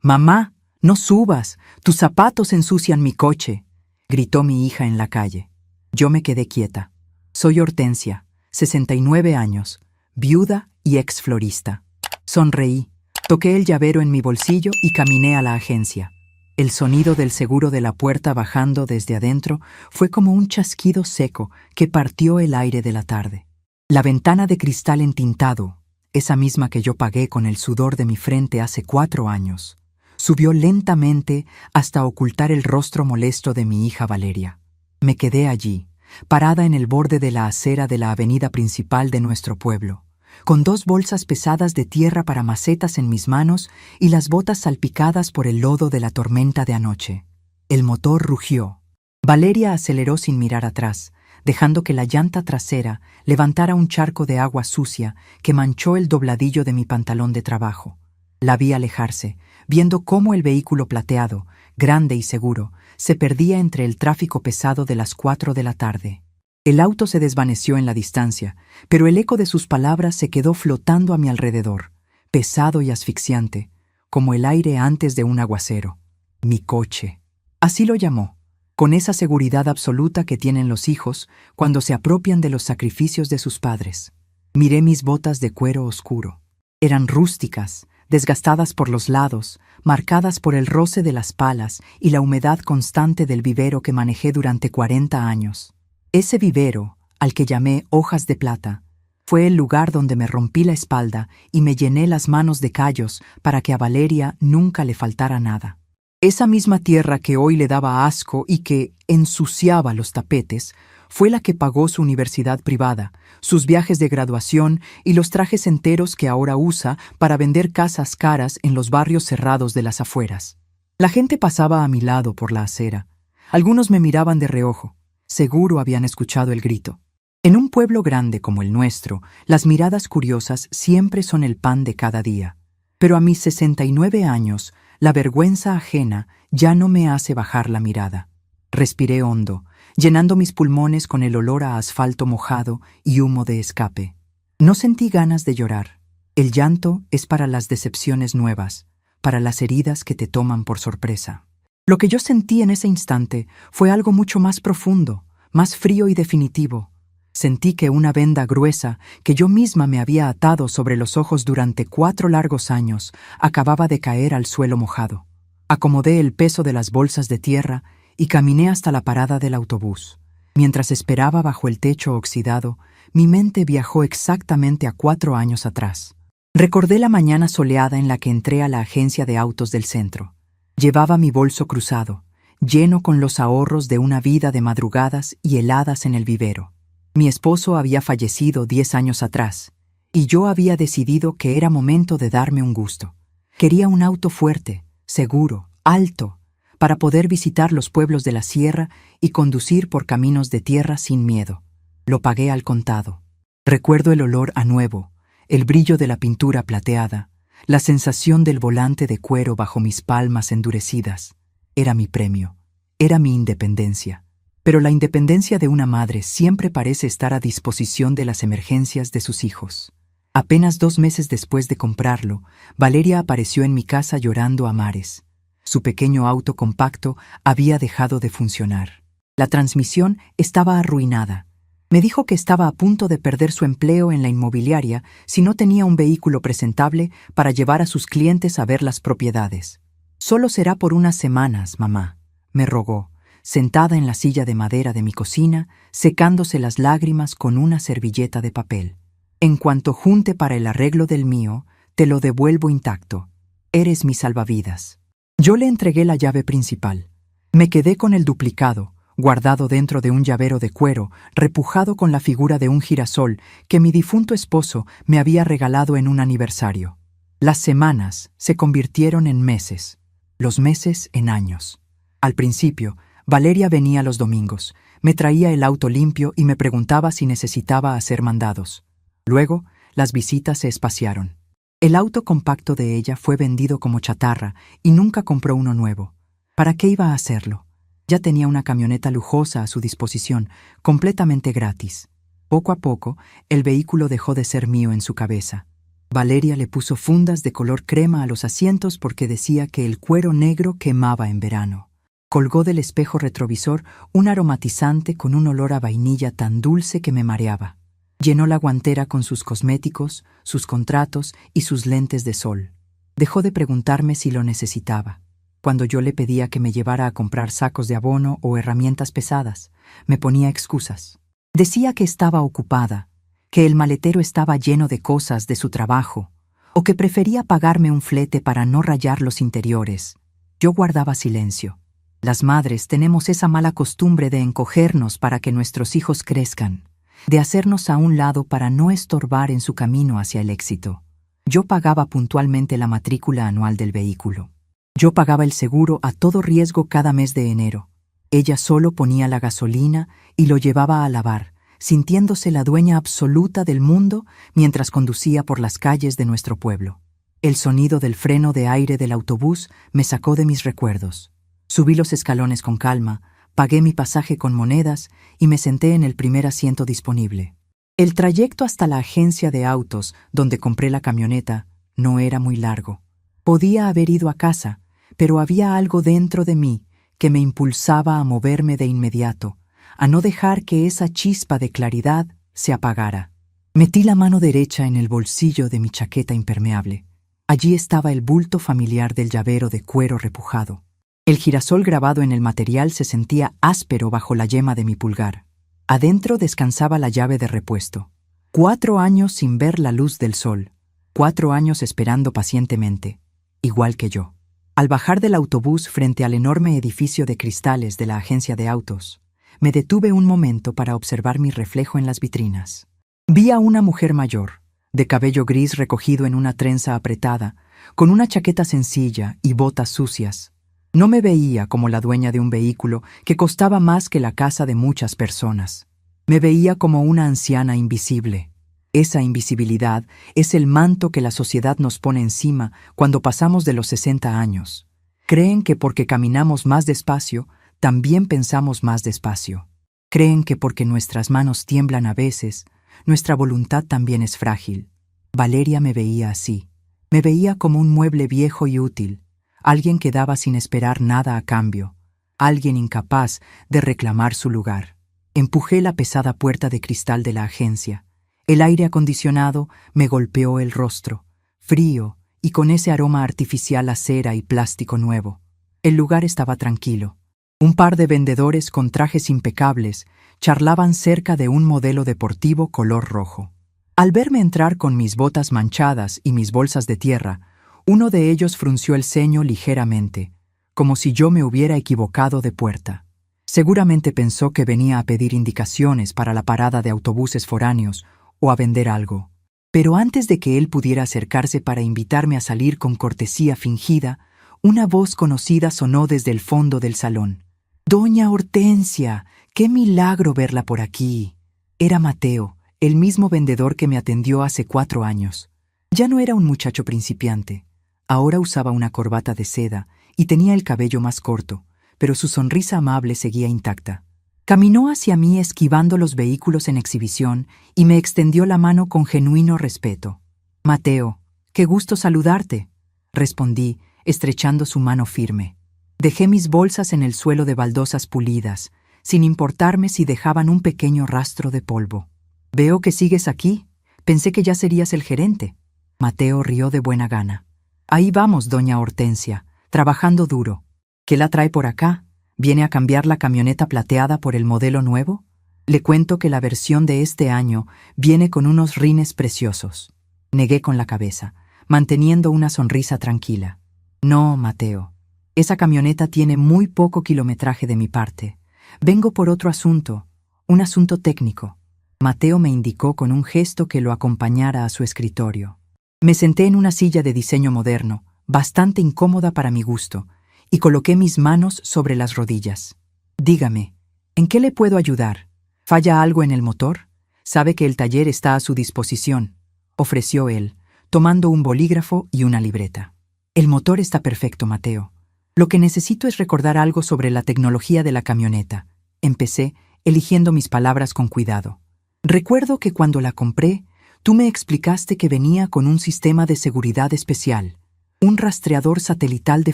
«Mamá, no subas, tus zapatos ensucian mi coche», gritó mi hija en la calle. Yo me quedé quieta. Soy Hortensia, 69 años, viuda y ex florista. Sonreí, toqué el llavero en mi bolsillo y caminé a la agencia. El sonido del seguro de la puerta bajando desde adentro fue como un chasquido seco que partió el aire de la tarde. La ventana de cristal entintado, esa misma que yo pagué con el sudor de mi frente hace 4 años, subió lentamente hasta ocultar el rostro molesto de mi hija Valeria. Me quedé allí, parada en el borde de la acera de la avenida principal de nuestro pueblo, con 2 bolsas pesadas de tierra para macetas en mis manos y las botas salpicadas por el lodo de la tormenta de anoche. El motor rugió. Valeria aceleró sin mirar atrás, dejando que la llanta trasera levantara un charco de agua sucia que manchó el dobladillo de mi pantalón de trabajo. La vi alejarse, viendo cómo el vehículo plateado, grande y seguro, se perdía entre el tráfico pesado de las 4 de la tarde. El auto se desvaneció en la distancia, pero el eco de sus palabras se quedó flotando a mi alrededor, pesado y asfixiante, como el aire antes de un aguacero. Mi coche. Así lo llamó, con esa seguridad absoluta que tienen los hijos cuando se apropian de los sacrificios de sus padres. Miré mis botas de cuero oscuro. Eran rústicas, desgastadas por los lados, marcadas por el roce de las palas y la humedad constante del vivero que manejé durante 40 años. Ese vivero, al que llamé Hojas de Plata, fue el lugar donde me rompí la espalda y me llené las manos de callos para que a Valeria nunca le faltara nada. Esa misma tierra que hoy le daba asco y que ensuciaba los tapetes, fue la que pagó su universidad privada, sus viajes de graduación y los trajes enteros que ahora usa para vender casas caras en los barrios cerrados de las afueras. La gente pasaba a mi lado por la acera. Algunos me miraban de reojo. Seguro habían escuchado el grito. En un pueblo grande como el nuestro, las miradas curiosas siempre son el pan de cada día. Pero a mis 69 años, la vergüenza ajena ya no me hace bajar la mirada. Respiré hondo, llenando mis pulmones con el olor a asfalto mojado y humo de escape. No sentí ganas de llorar. El llanto es para las decepciones nuevas, para las heridas que te toman por sorpresa. Lo que yo sentí en ese instante fue algo mucho más profundo, más frío y definitivo. Sentí que una venda gruesa que yo misma me había atado sobre los ojos durante 4 largos años acababa de caer al suelo mojado. Acomodé el peso de las bolsas de tierra y caminé hasta la parada del autobús. Mientras esperaba bajo el techo oxidado, mi mente viajó exactamente a 4 años atrás. Recordé la mañana soleada en la que entré a la agencia de autos del centro. Llevaba mi bolso cruzado, lleno con los ahorros de una vida de madrugadas y heladas en el vivero. Mi esposo había fallecido 10 años atrás, y yo había decidido que era momento de darme un gusto. Quería un auto fuerte, seguro, alto, para poder visitar los pueblos de la sierra y conducir por caminos de tierra sin miedo. Lo pagué al contado. Recuerdo el olor a nuevo, el brillo de la pintura plateada, la sensación del volante de cuero bajo mis palmas endurecidas. Era mi premio, era mi independencia. Pero la independencia de una madre siempre parece estar a disposición de las emergencias de sus hijos. Apenas 2 meses después de comprarlo, Valeria apareció en mi casa llorando a mares. Su pequeño auto compacto había dejado de funcionar. La transmisión estaba arruinada. Me dijo que estaba a punto de perder su empleo en la inmobiliaria si no tenía un vehículo presentable para llevar a sus clientes a ver las propiedades. «Solo será por unas semanas, mamá», me rogó, sentada en la silla de madera de mi cocina, secándose las lágrimas con una servilleta de papel. «En cuanto junte para el arreglo del mío, te lo devuelvo intacto. Eres mi salvavidas». Yo le entregué la llave principal. Me quedé con el duplicado, guardado dentro de un llavero de cuero, repujado con la figura de un girasol que mi difunto esposo me había regalado en un aniversario. Las semanas se convirtieron en meses, los meses en años. Al principio, Valeria venía los domingos, me traía el auto limpio y me preguntaba si necesitaba hacer mandados. Luego, las visitas se espaciaron. El auto compacto de ella fue vendido como chatarra y nunca compró uno nuevo. ¿Para qué iba a hacerlo? Ya tenía una camioneta lujosa a su disposición, completamente gratis. Poco a poco, el vehículo dejó de ser mío en su cabeza. Valeria le puso fundas de color crema a los asientos porque decía que el cuero negro quemaba en verano. Colgó del espejo retrovisor un aromatizante con un olor a vainilla tan dulce que me mareaba. Llenó la guantera con sus cosméticos, sus contratos y sus lentes de sol. Dejó de preguntarme si lo necesitaba. Cuando yo le pedía que me llevara a comprar sacos de abono o herramientas pesadas, me ponía excusas. Decía que estaba ocupada, que el maletero estaba lleno de cosas de su trabajo, o que prefería pagarme un flete para no rayar los interiores. Yo guardaba silencio. Las madres tenemos esa mala costumbre de encogernos para que nuestros hijos crezcan, de hacernos a un lado para no estorbar en su camino hacia el éxito. Yo pagaba puntualmente la matrícula anual del vehículo. Yo pagaba el seguro a todo riesgo cada mes de enero. Ella solo ponía la gasolina y lo llevaba a lavar, sintiéndose la dueña absoluta del mundo mientras conducía por las calles de nuestro pueblo. El sonido del freno de aire del autobús me sacó de mis recuerdos. Subí los escalones con calma, pagué mi pasaje con monedas y me senté en el primer asiento disponible. El trayecto hasta la agencia de autos, donde compré la camioneta, no era muy largo. Podía haber ido a casa, pero había algo dentro de mí que me impulsaba a moverme de inmediato, a no dejar que esa chispa de claridad se apagara. Metí la mano derecha en el bolsillo de mi chaqueta impermeable. Allí estaba el bulto familiar del llavero de cuero repujado. El girasol grabado en el material se sentía áspero bajo la yema de mi pulgar. Adentro descansaba la llave de repuesto. 4 años sin ver la luz del sol. 4 años esperando pacientemente, igual que yo. Al bajar del autobús frente al enorme edificio de cristales de la agencia de autos, me detuve un momento para observar mi reflejo en las vitrinas. Vi a una mujer mayor, de cabello gris recogido en una trenza apretada, con una chaqueta sencilla y botas sucias. No me veía como la dueña de un vehículo que costaba más que la casa de muchas personas. Me veía como una anciana invisible. Esa invisibilidad es el manto que la sociedad nos pone encima cuando pasamos de los 60 años. Creen que porque caminamos más despacio, también pensamos más despacio. Creen que porque nuestras manos tiemblan a veces, nuestra voluntad también es frágil. Valeria me veía así. Me veía como un mueble viejo y útil, alguien que daba sin esperar nada a cambio, alguien incapaz de reclamar su lugar. Empujé la pesada puerta de cristal de la agencia. El aire acondicionado me golpeó el rostro, frío y con ese aroma artificial a cera y plástico nuevo. El lugar estaba tranquilo. Un par de vendedores con trajes impecables charlaban cerca de un modelo deportivo color rojo. Al verme entrar con mis botas manchadas y mis bolsas de tierra, uno de ellos frunció el ceño ligeramente, como si yo me hubiera equivocado de puerta. Seguramente pensó que venía a pedir indicaciones para la parada de autobuses foráneos o a vender algo. Pero antes de que él pudiera acercarse para invitarme a salir con cortesía fingida, una voz conocida sonó desde el fondo del salón. «Doña Hortensia, qué milagro verla por aquí». Era Mateo, el mismo vendedor que me atendió hace 4 años. Ya no era un muchacho principiante. Ahora usaba una corbata de seda y tenía el cabello más corto, pero su sonrisa amable seguía intacta. Caminó hacia mí esquivando los vehículos en exhibición y me extendió la mano con genuino respeto. «Mateo, qué gusto saludarte», respondí, estrechando su mano firme. Dejé mis bolsas en el suelo de baldosas pulidas, sin importarme si dejaban un pequeño rastro de polvo. «Veo que sigues aquí. Pensé que ya serías el gerente». Mateo rió de buena gana. «Ahí vamos, doña Hortensia, trabajando duro. ¿Qué la trae por acá? ¿Viene a cambiar la camioneta plateada por el modelo nuevo? Le cuento que la versión de este año viene con unos rines preciosos». Negué con la cabeza, manteniendo una sonrisa tranquila. «No, Mateo. Esa camioneta tiene muy poco kilometraje de mi parte. Vengo por otro asunto, un asunto técnico». Mateo me indicó con un gesto que lo acompañara a su escritorio. Me senté en una silla de diseño moderno, bastante incómoda para mi gusto, y coloqué mis manos sobre las rodillas. «Dígame, ¿en qué le puedo ayudar? ¿Falla algo en el motor? Sabe que el taller está a su disposición», ofreció él, tomando un bolígrafo y una libreta. «El motor está perfecto, Mateo. Lo que necesito es recordar algo sobre la tecnología de la camioneta», empecé, eligiendo mis palabras con cuidado. «Recuerdo que cuando la compré, Tú me explicaste que venía con un sistema de seguridad especial, un rastreador satelital de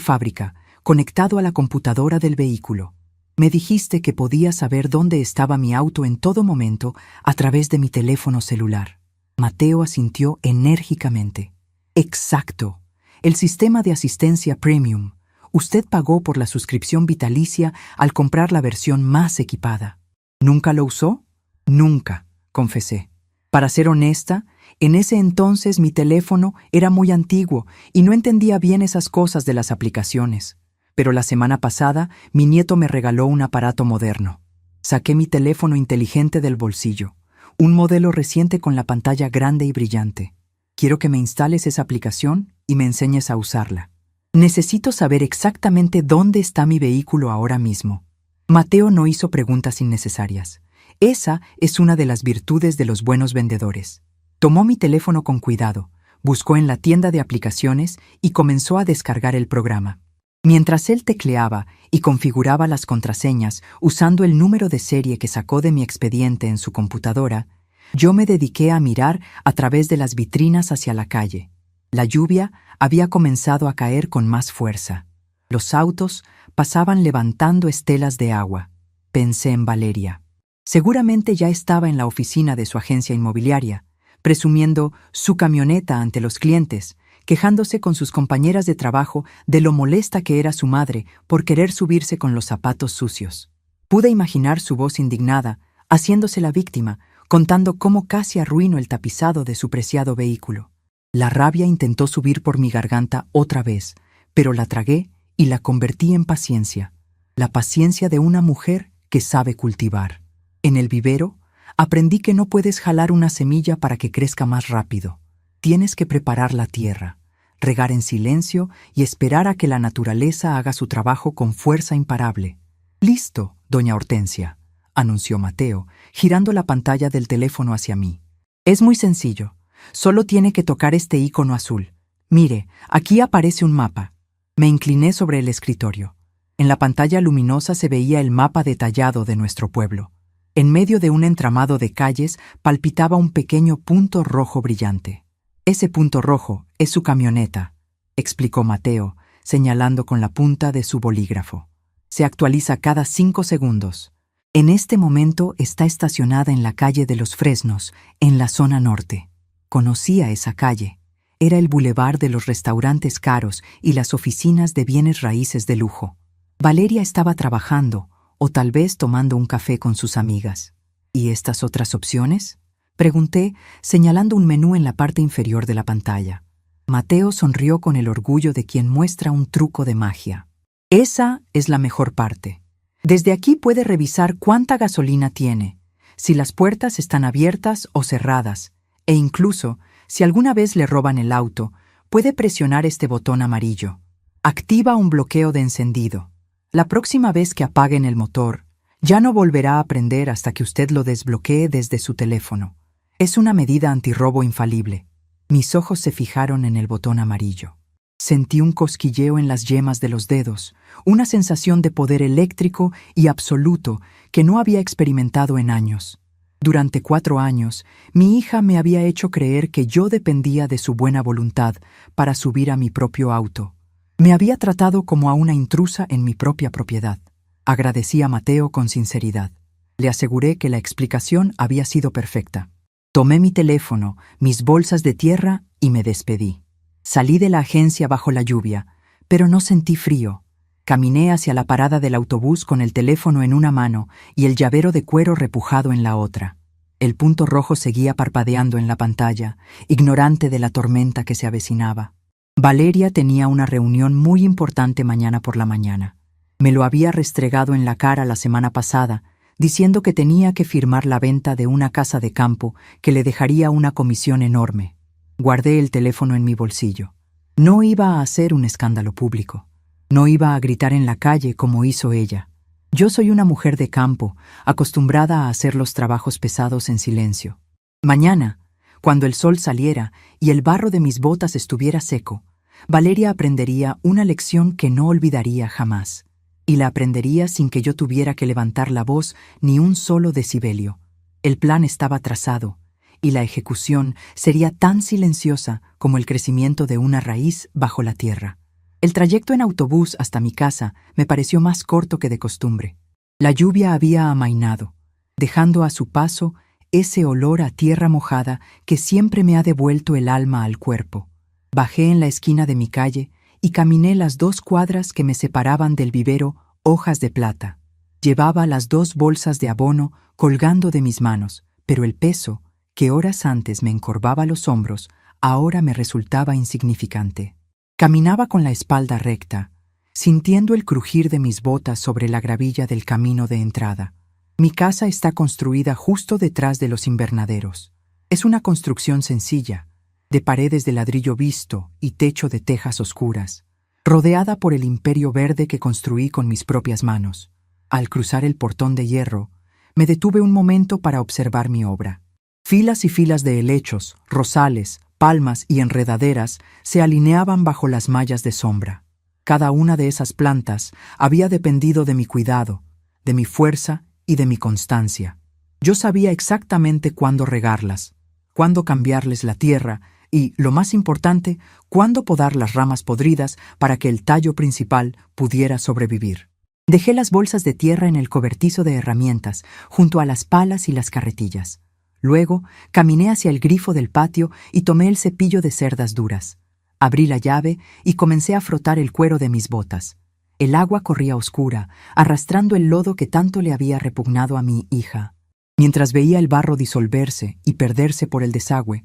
fábrica, conectado a la computadora del vehículo. Me dijiste que podía saber dónde estaba mi auto en todo momento a través de mi teléfono celular. Mateo asintió enérgicamente. Exacto. El sistema de asistencia premium. Usted pagó por la suscripción vitalicia al comprar la versión más equipada. ¿Nunca lo usó? Nunca, confesé. Para ser honesta, en ese entonces mi teléfono era muy antiguo y no entendía bien esas cosas de las aplicaciones. Pero la semana pasada, mi nieto me regaló un aparato moderno. Saqué mi teléfono inteligente del bolsillo, un modelo reciente con la pantalla grande y brillante. Quiero que me instales esa aplicación y me enseñes a usarla. Necesito saber exactamente dónde está mi vehículo ahora mismo. Mateo no hizo preguntas innecesarias. Esa es una de las virtudes de los buenos vendedores. Tomó mi teléfono con cuidado, buscó en la tienda de aplicaciones y comenzó a descargar el programa. Mientras él tecleaba y configuraba las contraseñas usando el número de serie que sacó de mi expediente en su computadora, yo me dediqué a mirar a través de las vitrinas hacia la calle. La lluvia había comenzado a caer con más fuerza. Los autos pasaban levantando estelas de agua. Pensé en Valeria. Seguramente ya estaba en la oficina de su agencia inmobiliaria, presumiendo su camioneta ante los clientes, quejándose con sus compañeras de trabajo de lo molesta que era su madre por querer subirse con los zapatos sucios. Pude imaginar su voz indignada, haciéndose la víctima, contando cómo casi arruinó el tapizado de su preciado vehículo. La rabia intentó subir por mi garganta otra vez, pero la tragué y la convertí en paciencia. La paciencia de una mujer que sabe cultivar. En el vivero, aprendí que no puedes jalar una semilla para que crezca más rápido. Tienes que preparar la tierra, regar en silencio y esperar a que la naturaleza haga su trabajo con fuerza imparable. «Listo, doña Hortensia», anunció Mateo, girando la pantalla del teléfono hacia mí. «Es muy sencillo. Solo tiene que tocar este icono azul. Mire, aquí aparece un mapa». Me incliné sobre el escritorio. En la pantalla luminosa se veía el mapa detallado de nuestro pueblo. En medio de un entramado de calles palpitaba un pequeño punto rojo brillante. «Ese punto rojo es su camioneta», explicó Mateo, señalando con la punta de su bolígrafo. «Se actualiza cada 5 segundos. En este momento está estacionada en la calle de los Fresnos, en la zona norte». Conocía esa calle. Era el bulevar de los restaurantes caros y las oficinas de bienes raíces de lujo. Valeria estaba trabajando, o tal vez tomando un café con sus amigas. ¿Y estas otras opciones?, pregunté, señalando un menú en la parte inferior de la pantalla. Mateo sonrió con el orgullo de quien muestra un truco de magia. «Esa es la mejor parte. Desde aquí puede revisar cuánta gasolina tiene, si las puertas están abiertas o cerradas, e incluso, si alguna vez le roban el auto, puede presionar este botón amarillo. Activa un bloqueo de encendido. La próxima vez que apaguen el motor, ya no volverá a prender hasta que usted lo desbloquee desde su teléfono. Es una medida antirrobo infalible». Mis ojos se fijaron en el botón amarillo. Sentí un cosquilleo en las yemas de los dedos, una sensación de poder eléctrico y absoluto que no había experimentado en años. Durante 4 años, mi hija me había hecho creer que yo dependía de su buena voluntad para subir a mi propio auto. Me había tratado como a una intrusa en mi propia propiedad. Agradecí a Mateo con sinceridad. Le aseguré que la explicación había sido perfecta. Tomé mi teléfono, mis bolsas de tierra y me despedí. Salí de la agencia bajo la lluvia, pero no sentí frío. Caminé hacia la parada del autobús con el teléfono en una mano y el llavero de cuero repujado en la otra. El punto rojo seguía parpadeando en la pantalla, ignorante de la tormenta que se avecinaba. Valeria tenía una reunión muy importante mañana por la mañana. Me lo había restregado en la cara la semana pasada, diciendo que tenía que firmar la venta de una casa de campo que le dejaría una comisión enorme. Guardé el teléfono en mi bolsillo. No iba a hacer un escándalo público. No iba a gritar en la calle como hizo ella. Yo soy una mujer de campo, acostumbrada a hacer los trabajos pesados en silencio. Mañana, cuando el sol saliera y el barro de mis botas estuviera seco, Valeria aprendería una lección que no olvidaría jamás. Y la aprendería sin que yo tuviera que levantar la voz ni un solo decibelio. El plan estaba trazado, y la ejecución sería tan silenciosa como el crecimiento de una raíz bajo la tierra. El trayecto en autobús hasta mi casa me pareció más corto que de costumbre. La lluvia había amainado, dejando a su paso ese olor a tierra mojada que siempre me ha devuelto el alma al cuerpo. Bajé en la esquina de mi calle y caminé las 2 cuadras que me separaban del vivero Hojas de Plata. Llevaba las 2 bolsas de abono colgando de mis manos, pero el peso, que horas antes me encorvaba los hombros, ahora me resultaba insignificante. Caminaba con la espalda recta, sintiendo el crujir de mis botas sobre la gravilla del camino de entrada. Mi casa está construida justo detrás de los invernaderos. Es una construcción sencilla, de paredes de ladrillo visto y techo de tejas oscuras, rodeada por el imperio verde que construí con mis propias manos. Al cruzar el portón de hierro, me detuve un momento para observar mi obra. Filas y filas de helechos, rosales, palmas y enredaderas se alineaban bajo las mallas de sombra. Cada una de esas plantas había dependido de mi cuidado, de mi fuerza y de mi constancia. Yo sabía exactamente cuándo regarlas, cuándo cambiarles la tierra y, lo más importante, cuándo podar las ramas podridas para que el tallo principal pudiera sobrevivir. Dejé las bolsas de tierra en el cobertizo de herramientas, junto a las palas y las carretillas. Luego, caminé hacia el grifo del patio y tomé el cepillo de cerdas duras. Abrí la llave y comencé a frotar el cuero de mis botas. El agua corría oscura, arrastrando el lodo que tanto le había repugnado a mi hija. Mientras veía el barro disolverse y perderse por el desagüe,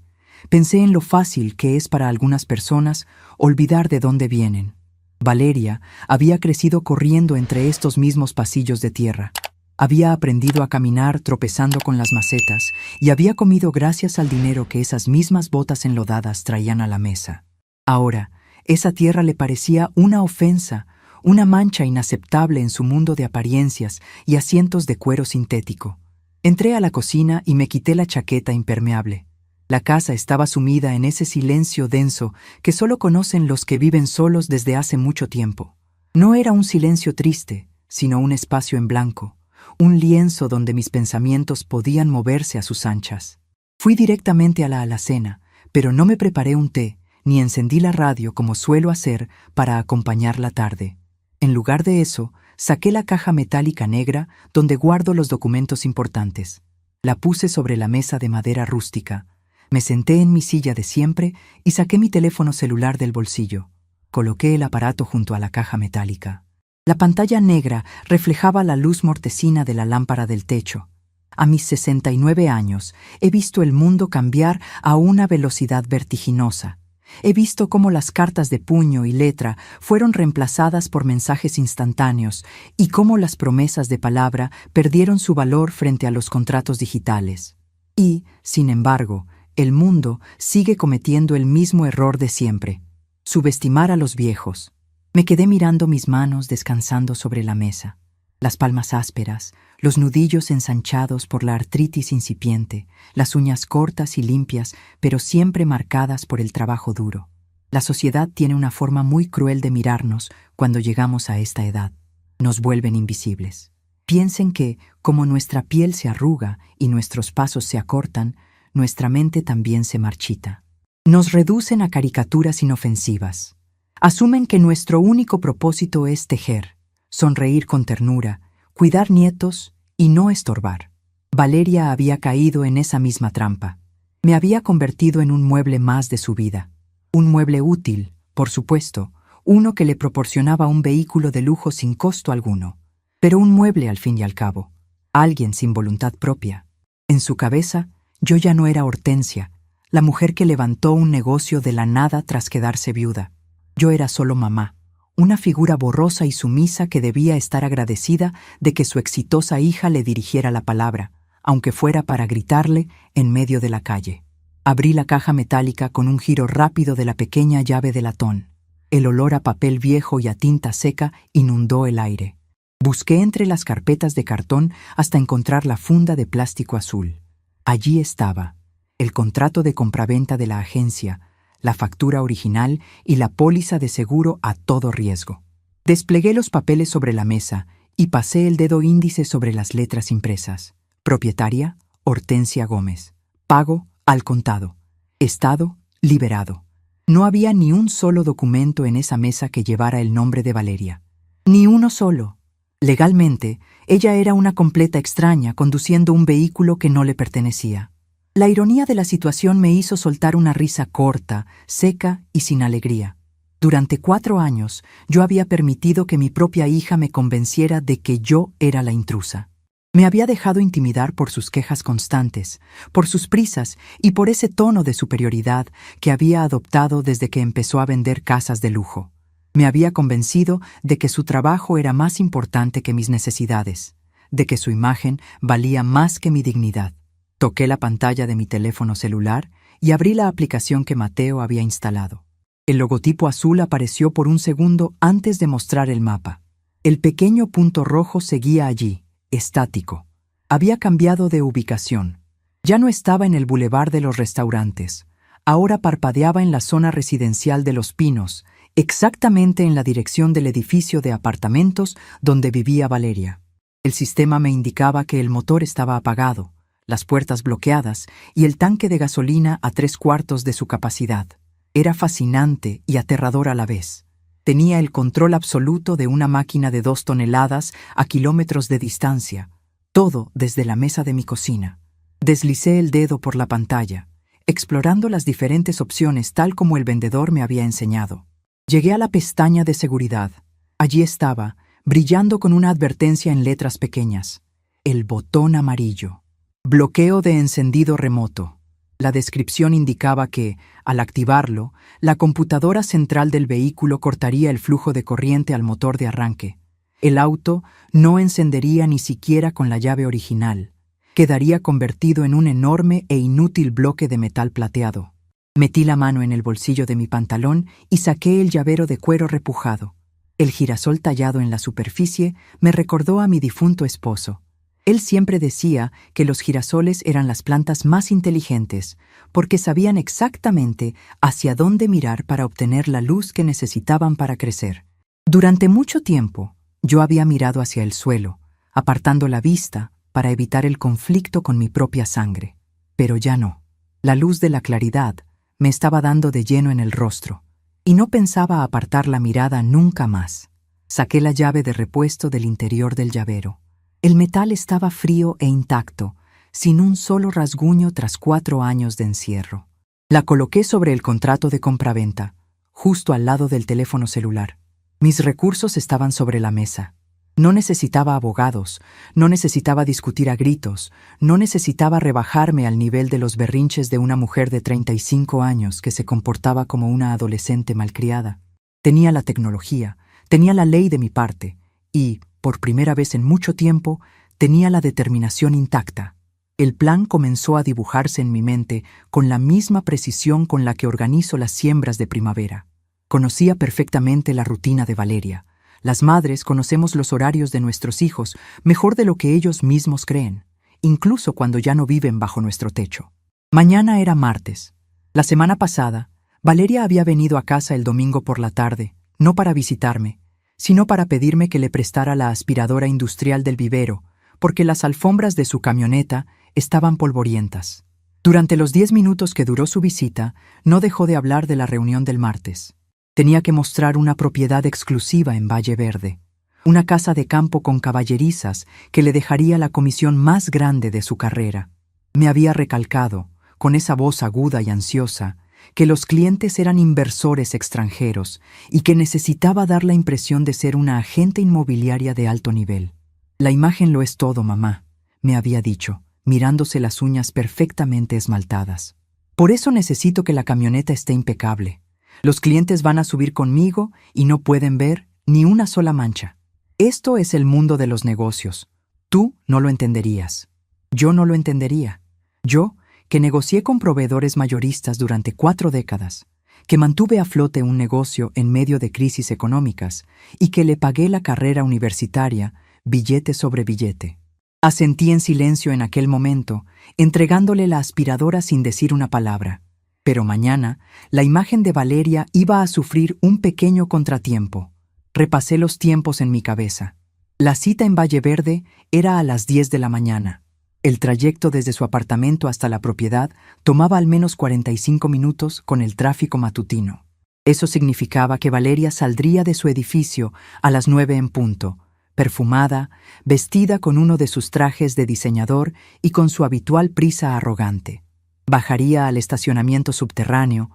pensé en lo fácil que es para algunas personas olvidar de dónde vienen. Valeria había crecido corriendo entre estos mismos pasillos de tierra. Había aprendido a caminar tropezando con las macetas y había comido gracias al dinero que esas mismas botas enlodadas traían a la mesa. Ahora, esa tierra le parecía una ofensa, una mancha inaceptable en su mundo de apariencias y asientos de cuero sintético. Entré a la cocina y me quité la chaqueta impermeable. La casa estaba sumida en ese silencio denso que solo conocen los que viven solos desde hace mucho tiempo. No era un silencio triste, sino un espacio en blanco, un lienzo donde mis pensamientos podían moverse a sus anchas. Fui directamente a la alacena, pero no me preparé un té, ni encendí la radio como suelo hacer para acompañar la tarde. En lugar de eso, saqué la caja metálica negra donde guardo los documentos importantes. La puse sobre la mesa de madera rústica. Me senté en mi silla de siempre y saqué mi teléfono celular del bolsillo. Coloqué el aparato junto a la caja metálica. La pantalla negra reflejaba la luz mortecina de la lámpara del techo. A mis 69 años he visto el mundo cambiar a una velocidad vertiginosa. He visto cómo las cartas de puño y letra fueron reemplazadas por mensajes instantáneos y cómo las promesas de palabra perdieron su valor frente a los contratos digitales. Y, sin embargo, el mundo sigue cometiendo el mismo error de siempre: subestimar a los viejos. Me quedé mirando mis manos descansando sobre la mesa. Las palmas ásperas, los nudillos ensanchados por la artritis incipiente, las uñas cortas y limpias, pero siempre marcadas por el trabajo duro. La sociedad tiene una forma muy cruel de mirarnos cuando llegamos a esta edad. Nos vuelven invisibles. Piensen que, como nuestra piel se arruga y nuestros pasos se acortan, nuestra mente también se marchita. Nos reducen a caricaturas inofensivas. Asumen que nuestro único propósito es tejer, sonreír con ternura, cuidar nietos y no estorbar. Valeria había caído en esa misma trampa. Me había convertido en un mueble más de su vida. Un mueble útil, por supuesto, uno que le proporcionaba un vehículo de lujo sin costo alguno, pero un mueble al fin y al cabo, alguien sin voluntad propia. En su cabeza, yo ya no era Hortensia, la mujer que levantó un negocio de la nada tras quedarse viuda. Yo era solo mamá, una figura borrosa y sumisa que debía estar agradecida de que su exitosa hija le dirigiera la palabra, aunque fuera para gritarle en medio de la calle. Abrí la caja metálica con un giro rápido de la pequeña llave de latón. El olor a papel viejo y a tinta seca inundó el aire. Busqué entre las carpetas de cartón hasta encontrar la funda de plástico azul. Allí estaba, el contrato de compraventa de la agencia, la factura original y la póliza de seguro a todo riesgo. Desplegué los papeles sobre la mesa y pasé el dedo índice sobre las letras impresas. Propietaria, Hortensia Gómez. Pago, Al contado. Estado liberado. No había ni un solo documento en esa mesa que llevara el nombre de Valeria. Ni uno solo. Legalmente, ella era una completa extraña conduciendo un vehículo que no le pertenecía. La ironía de la situación me hizo soltar una risa corta, seca y sin alegría. Durante 4 años, yo había permitido que mi propia hija me convenciera de que yo era la intrusa. Me había dejado intimidar por sus quejas constantes, por sus prisas y por ese tono de superioridad que había adoptado desde que empezó a vender casas de lujo. Me había convencido de que su trabajo era más importante que mis necesidades, de que su imagen valía más que mi dignidad. Toqué la pantalla de mi teléfono celular y abrí la aplicación que Mateo había instalado. El logotipo azul apareció por un segundo antes de mostrar el mapa. El pequeño punto rojo seguía allí, estático. Había cambiado de ubicación. Ya no estaba en el bulevar de los restaurantes. Ahora parpadeaba en la zona residencial de Los Pinos, exactamente en la dirección del edificio de apartamentos donde vivía Valeria. El sistema me indicaba que el motor estaba apagado, las puertas bloqueadas y el tanque de gasolina a 3/4 de su capacidad. Era fascinante y aterrador a la vez. Tenía el control absoluto de una máquina de 2 toneladas a kilómetros de distancia, todo desde la mesa de mi cocina. Deslicé el dedo por la pantalla, explorando las diferentes opciones tal como el vendedor me había enseñado. Llegué a la pestaña de seguridad. Allí estaba, brillando con una advertencia en letras pequeñas. El botón amarillo. Bloqueo de encendido remoto. La descripción indicaba que, al activarlo, la computadora central del vehículo cortaría el flujo de corriente al motor de arranque. El auto no encendería ni siquiera con la llave original. Quedaría convertido en un enorme e inútil bloque de metal plateado. Metí la mano en el bolsillo de mi pantalón y saqué el llavero de cuero repujado. El girasol tallado en la superficie me recordó a mi difunto esposo. Él siempre decía que los girasoles eran las plantas más inteligentes porque sabían exactamente hacia dónde mirar para obtener la luz que necesitaban para crecer. Durante mucho tiempo, yo había mirado hacia el suelo, apartando la vista para evitar el conflicto con mi propia sangre. Pero ya no. La luz de la claridad me estaba dando de lleno en el rostro, y no pensaba apartar la mirada nunca más. Saqué la llave de repuesto del interior del llavero. El metal estaba frío e intacto, sin un solo rasguño tras 4 años de encierro. La coloqué sobre el contrato de compraventa, justo al lado del teléfono celular. Mis recursos estaban sobre la mesa. No necesitaba abogados, no necesitaba discutir a gritos, no necesitaba rebajarme al nivel de los berrinches de una mujer de 35 años que se comportaba como una adolescente malcriada. Tenía la tecnología, tenía la ley de mi parte y, por primera vez en mucho tiempo, tenía la determinación intacta. El plan comenzó a dibujarse en mi mente con la misma precisión con la que organizo las siembras de primavera. Conocía perfectamente la rutina de Valeria. Las madres conocemos los horarios de nuestros hijos mejor de lo que ellos mismos creen, incluso cuando ya no viven bajo nuestro techo. Mañana era martes. La semana pasada, Valeria había venido a casa el domingo por la tarde, no para visitarme, sino para pedirme que le prestara la aspiradora industrial del vivero, porque las alfombras de su camioneta estaban polvorientas. Durante los 10 minutos que duró su visita, no dejó de hablar de la reunión del martes. Tenía que mostrar una propiedad exclusiva en Valle Verde, una casa de campo con caballerizas que le dejaría la comisión más grande de su carrera. Me había recalcado, con esa voz aguda y ansiosa, que los clientes eran inversores extranjeros y que necesitaba dar la impresión de ser una agente inmobiliaria de alto nivel. La imagen lo es todo, mamá, me había dicho, mirándose las uñas perfectamente esmaltadas. Por eso necesito que la camioneta esté impecable. Los clientes van a subir conmigo y no pueden ver ni una sola mancha. Esto es el mundo de los negocios. Tú no lo entenderías. Yo no lo entendería. Yo, que negocié con proveedores mayoristas durante 4 décadas, que mantuve a flote un negocio en medio de crisis económicas y que le pagué la carrera universitaria, billete sobre billete. Asentí en silencio en aquel momento, entregándole la aspiradora sin decir una palabra. Pero mañana, la imagen de Valeria iba a sufrir un pequeño contratiempo. Repasé los tiempos en mi cabeza. La cita en Valle Verde era a las 10 de la mañana. El trayecto desde su apartamento hasta la propiedad tomaba al menos 45 minutos con el tráfico matutino. Eso significaba que Valeria saldría de su edificio a las 9 en punto, perfumada, vestida con uno de sus trajes de diseñador y con su habitual prisa arrogante. Bajaría al estacionamiento subterráneo,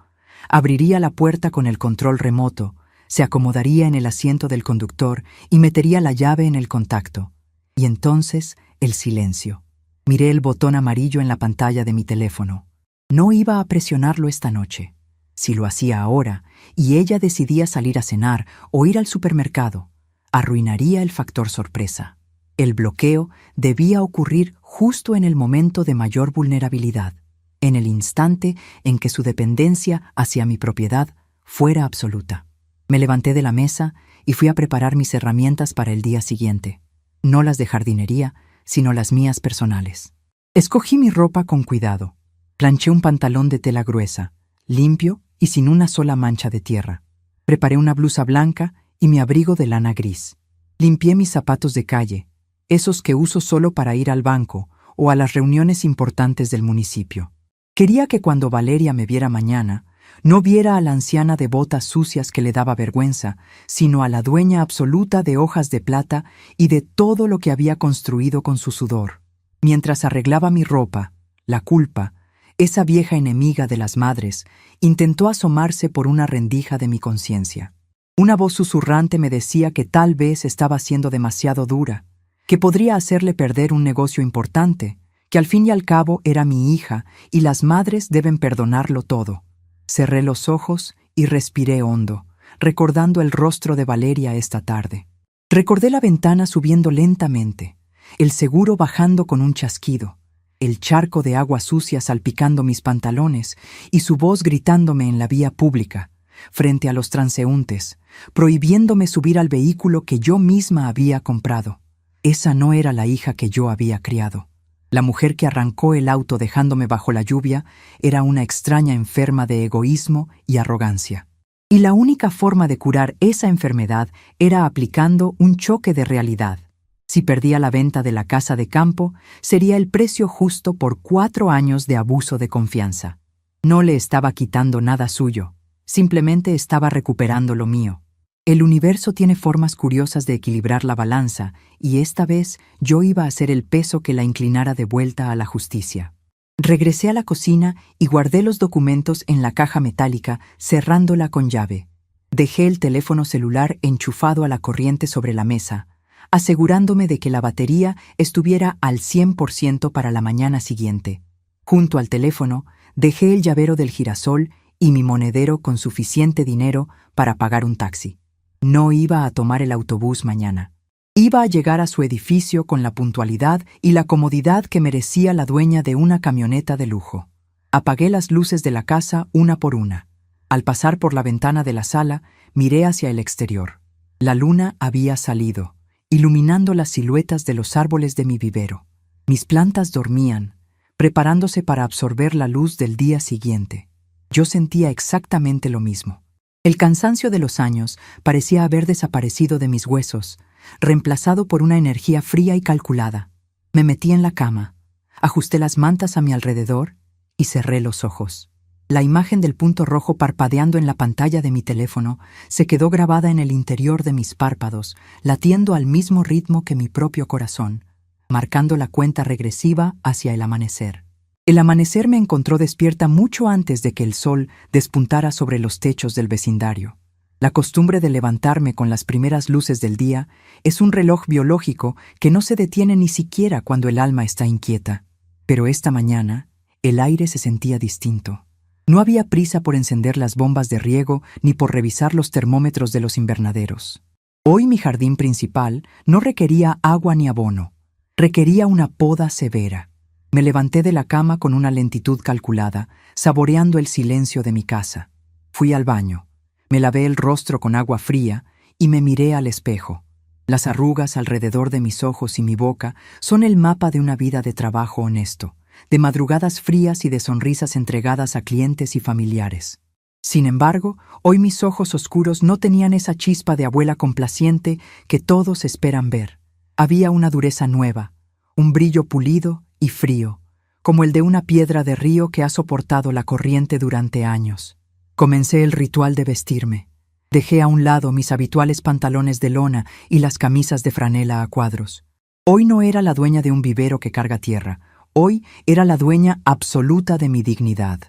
abriría la puerta con el control remoto, se acomodaría en el asiento del conductor y metería la llave en el contacto. Y entonces, el silencio. Miré el botón amarillo en la pantalla de mi teléfono. No iba a presionarlo esta noche. Si lo hacía ahora, y ella decidía salir a cenar o ir al supermercado, arruinaría el factor sorpresa. El bloqueo debía ocurrir justo en el momento de mayor vulnerabilidad, en el instante en que su dependencia hacia mi propiedad fuera absoluta. Me levanté de la mesa y fui a preparar mis herramientas para el día siguiente. No las de jardinería, sino las mías personales. Escogí mi ropa con cuidado. Planché un pantalón de tela gruesa, limpio y sin una sola mancha de tierra. Preparé una blusa blanca y mi abrigo de lana gris. Limpié mis zapatos de calle, esos que uso solo para ir al banco o a las reuniones importantes del municipio. Quería que cuando Valeria me viera mañana, no viera a la anciana de botas sucias que le daba vergüenza, sino a la dueña absoluta de hojas de plata y de todo lo que había construido con su sudor. Mientras arreglaba mi ropa, la culpa, esa vieja enemiga de las madres, intentó asomarse por una rendija de mi conciencia. Una voz susurrante me decía que tal vez estaba siendo demasiado dura, que podría hacerle perder un negocio importante, que al fin y al cabo era mi hija y las madres deben perdonarlo todo. Cerré los ojos y respiré hondo, recordando el rostro de Valeria esta tarde. Recordé la ventana subiendo lentamente, el seguro bajando con un chasquido, el charco de agua sucia salpicando mis pantalones y su voz gritándome en la vía pública, frente a los transeúntes, prohibiéndome subir al vehículo que yo misma había comprado. Esa no era la hija que yo había criado. La mujer que arrancó el auto dejándome bajo la lluvia era una extraña enferma de egoísmo y arrogancia. Y la única forma de curar esa enfermedad era aplicando un choque de realidad. Si perdía la venta de la casa de campo, sería el precio justo por 4 años de abuso de confianza. No le estaba quitando nada suyo, simplemente estaba recuperando lo mío. El universo tiene formas curiosas de equilibrar la balanza, y esta vez yo iba a ser el peso que la inclinara de vuelta a la justicia. Regresé a la cocina y guardé los documentos en la caja metálica, cerrándola con llave. Dejé el teléfono celular enchufado a la corriente sobre la mesa, asegurándome de que la batería estuviera al 100% para la mañana siguiente. Junto al teléfono, dejé el llavero del girasol y mi monedero con suficiente dinero para pagar un taxi. No iba a tomar el autobús mañana. Iba a llegar a su edificio con la puntualidad y la comodidad que merecía la dueña de una camioneta de lujo. Apagué las luces de la casa una por una. Al pasar por la ventana de la sala, miré hacia el exterior. La luna había salido, iluminando las siluetas de los árboles de mi vivero. Mis plantas dormían, preparándose para absorber la luz del día siguiente. Yo sentía exactamente lo mismo. El cansancio de los años parecía haber desaparecido de mis huesos, reemplazado por una energía fría y calculada. Me metí en la cama, ajusté las mantas a mi alrededor y cerré los ojos. La imagen del punto rojo parpadeando en la pantalla de mi teléfono se quedó grabada en el interior de mis párpados, latiendo al mismo ritmo que mi propio corazón, marcando la cuenta regresiva hacia el amanecer. El amanecer me encontró despierta mucho antes de que el sol despuntara sobre los techos del vecindario. La costumbre de levantarme con las primeras luces del día es un reloj biológico que no se detiene ni siquiera cuando el alma está inquieta. Pero esta mañana, el aire se sentía distinto. No había prisa por encender las bombas de riego ni por revisar los termómetros de los invernaderos. Hoy mi jardín principal no requería agua ni abono. Requería una poda severa. Me levanté de la cama con una lentitud calculada, saboreando el silencio de mi casa. Fui al baño. Me lavé el rostro con agua fría y me miré al espejo. Las arrugas alrededor de mis ojos y mi boca son el mapa de una vida de trabajo honesto, de madrugadas frías y de sonrisas entregadas a clientes y familiares. Sin embargo, hoy mis ojos oscuros no tenían esa chispa de abuela complaciente que todos esperan ver. Había una dureza nueva, un brillo pulido y frío, como el de una piedra de río que ha soportado la corriente durante años. Comencé el ritual de vestirme. Dejé a un lado mis habituales pantalones de lona y las camisas de franela a cuadros. Hoy no era la dueña de un vivero que carga tierra. Hoy era la dueña absoluta de mi dignidad.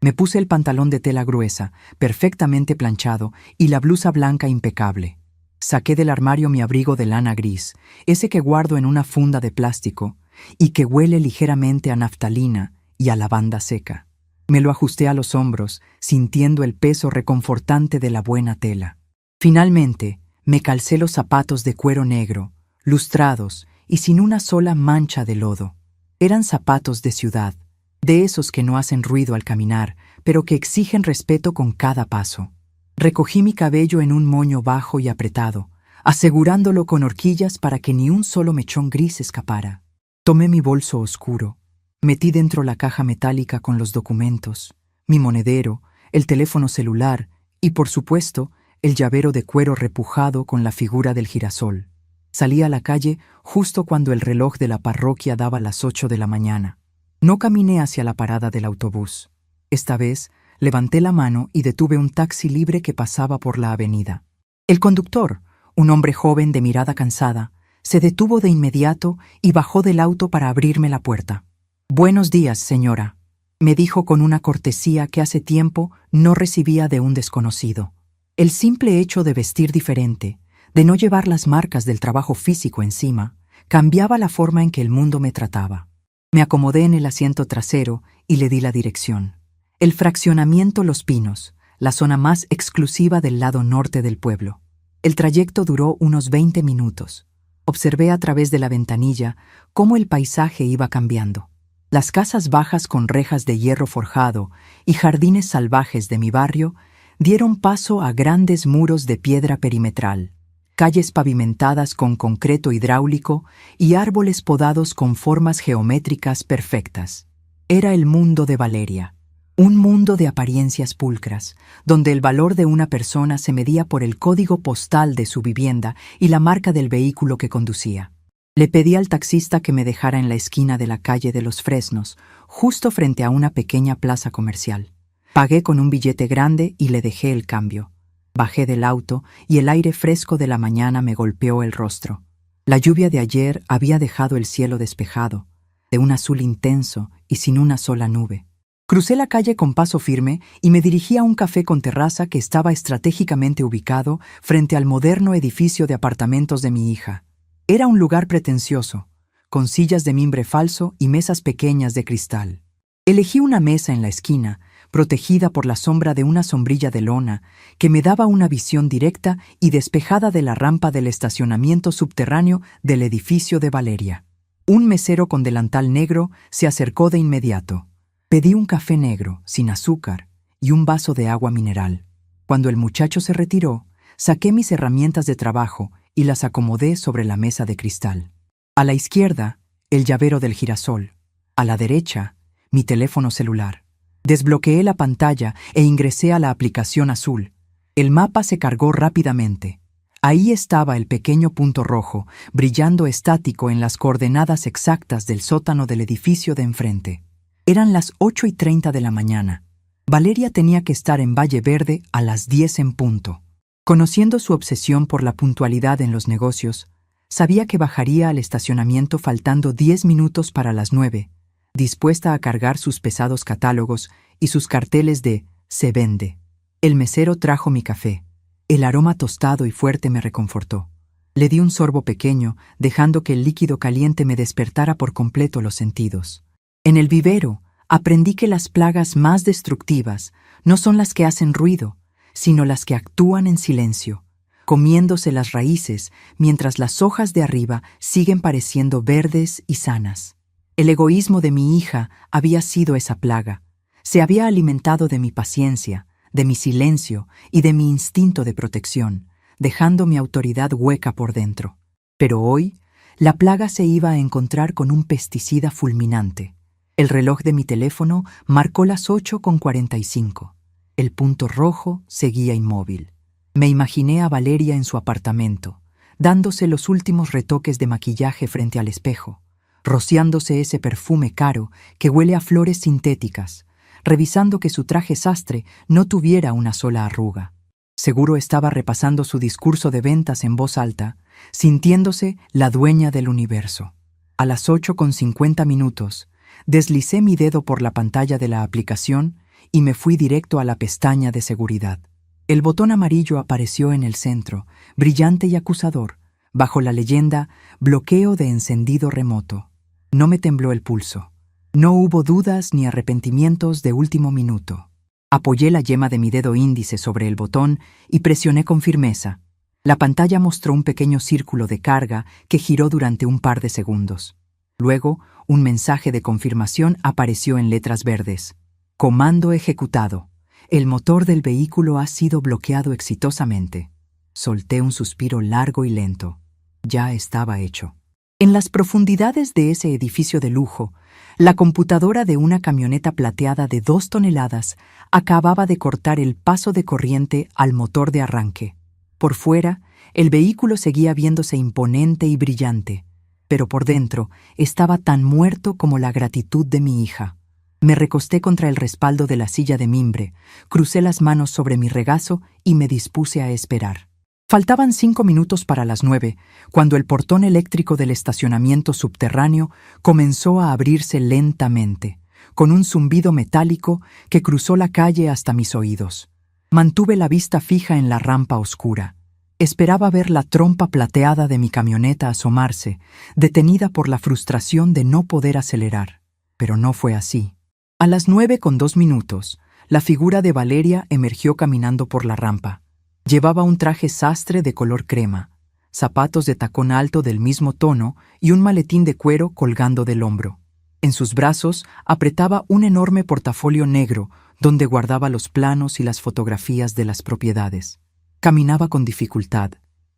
Me puse el pantalón de tela gruesa, perfectamente planchado, y la blusa blanca impecable. Saqué del armario mi abrigo de lana gris, ese que guardo en una funda de plástico, y que huele ligeramente a naftalina y a lavanda seca. Me lo ajusté a los hombros, sintiendo el peso reconfortante de la buena tela. Finalmente, me calcé los zapatos de cuero negro, lustrados y sin una sola mancha de lodo. Eran zapatos de ciudad, de esos que no hacen ruido al caminar, pero que exigen respeto con cada paso. Recogí mi cabello en un moño bajo y apretado, asegurándolo con horquillas para que ni un solo mechón gris escapara. Tomé mi bolso oscuro, metí dentro la caja metálica con los documentos, mi monedero, el teléfono celular y, por supuesto, el llavero de cuero repujado con la figura del girasol. Salí a la calle justo cuando el reloj de la parroquia daba las 8 de la mañana. No caminé hacia la parada del autobús. Esta vez, levanté la mano y detuve un taxi libre que pasaba por la avenida. El conductor, un hombre joven de mirada cansada, se detuvo de inmediato y bajó del auto para abrirme la puerta. «Buenos días, señora», me dijo con una cortesía que hace tiempo no recibía de un desconocido. El simple hecho de vestir diferente, de no llevar las marcas del trabajo físico encima, cambiaba la forma en que el mundo me trataba. Me acomodé en el asiento trasero y le di la dirección. El fraccionamiento Los Pinos, la zona más exclusiva del lado norte del pueblo. El trayecto duró unos 20 minutos. Observé a través de la ventanilla cómo el paisaje iba cambiando. Las casas bajas con rejas de hierro forjado y jardines salvajes de mi barrio dieron paso a grandes muros de piedra perimetral, calles pavimentadas con concreto hidráulico y árboles podados con formas geométricas perfectas. Era el mundo de Valeria, un mundo de apariencias pulcras, donde el valor de una persona se medía por el código postal de su vivienda y la marca del vehículo que conducía. Le pedí al taxista que me dejara en la esquina de la calle de Los Fresnos, justo frente a una pequeña plaza comercial. Pagué con un billete grande y le dejé el cambio. Bajé del auto y el aire fresco de la mañana me golpeó el rostro. La lluvia de ayer había dejado el cielo despejado, de un azul intenso y sin una sola nube. Crucé la calle con paso firme y me dirigí a un café con terraza que estaba estratégicamente ubicado frente al moderno edificio de apartamentos de mi hija. Era un lugar pretencioso, con sillas de mimbre falso y mesas pequeñas de cristal. Elegí una mesa en la esquina, protegida por la sombra de una sombrilla de lona que me daba una visión directa y despejada de la rampa del estacionamiento subterráneo del edificio de Valeria. Un mesero con delantal negro se acercó de inmediato. Pedí un café negro, sin azúcar, y un vaso de agua mineral. Cuando el muchacho se retiró, saqué mis herramientas de trabajo y las acomodé sobre la mesa de cristal. A la izquierda, el llavero del girasol. A la derecha, mi teléfono celular. Desbloqueé la pantalla e ingresé a la aplicación azul. El mapa se cargó rápidamente. Ahí estaba el pequeño punto rojo, brillando estático en las coordenadas exactas del sótano del edificio de enfrente. Eran las 8:30 de la mañana. Valeria tenía que estar en Valle Verde a las 10 en punto. Conociendo su obsesión por la puntualidad en los negocios, sabía que bajaría al estacionamiento faltando 10 minutos para las 9, dispuesta a cargar sus pesados catálogos y sus carteles de «Se vende». El mesero trajo mi café. El aroma tostado y fuerte me reconfortó. Le di un sorbo pequeño, dejando que el líquido caliente me despertara por completo los sentidos. En el vivero, aprendí que las plagas más destructivas no son las que hacen ruido, sino las que actúan en silencio, comiéndose las raíces mientras las hojas de arriba siguen pareciendo verdes y sanas. El egoísmo de mi hija había sido esa plaga. Se había alimentado de mi paciencia, de mi silencio y de mi instinto de protección, dejando mi autoridad hueca por dentro. Pero hoy, la plaga se iba a encontrar con un pesticida fulminante. El reloj de mi teléfono marcó las 8:45. El punto rojo seguía inmóvil. Me imaginé a Valeria en su apartamento, dándose los últimos retoques de maquillaje frente al espejo, rociándose ese perfume caro que huele a flores sintéticas, revisando que su traje sastre no tuviera una sola arruga. Seguro estaba repasando su discurso de ventas en voz alta, sintiéndose la dueña del universo. A las 8:50, deslicé mi dedo por la pantalla de la aplicación y me fui directo a la pestaña de seguridad. El botón amarillo apareció en el centro, brillante y acusador, bajo la leyenda «Bloqueo de encendido remoto». No me tembló el pulso. No hubo dudas ni arrepentimientos de último minuto. Apoyé la yema de mi dedo índice sobre el botón y presioné con firmeza. La pantalla mostró un pequeño círculo de carga que giró durante un par de segundos. Luego, un mensaje de confirmación apareció en letras verdes. Comando ejecutado. El motor del vehículo ha sido bloqueado exitosamente. Solté un suspiro largo y lento. Ya estaba hecho. En las profundidades de ese edificio de lujo, la computadora de una camioneta plateada de 2 toneladas acababa de cortar el paso de corriente al motor de arranque. Por fuera, el vehículo seguía viéndose imponente y brillante, pero por dentro estaba tan muerto como la gratitud de mi hija. Me recosté contra el respaldo de la silla de mimbre, crucé las manos sobre mi regazo y me dispuse a esperar. Faltaban 5 minutos para las 9, cuando el portón eléctrico del estacionamiento subterráneo comenzó a abrirse lentamente, con un zumbido metálico que cruzó la calle hasta mis oídos. Mantuve la vista fija en la rampa oscura. Esperaba ver la trompa plateada de mi camioneta asomarse, detenida por la frustración de no poder acelerar. Pero no fue así. A las 9:02, la figura de Valeria emergió caminando por la rampa. Llevaba un traje sastre de color crema, zapatos de tacón alto del mismo tono y un maletín de cuero colgando del hombro. En sus brazos apretaba un enorme portafolio negro donde guardaba los planos y las fotografías de las propiedades. Caminaba con dificultad,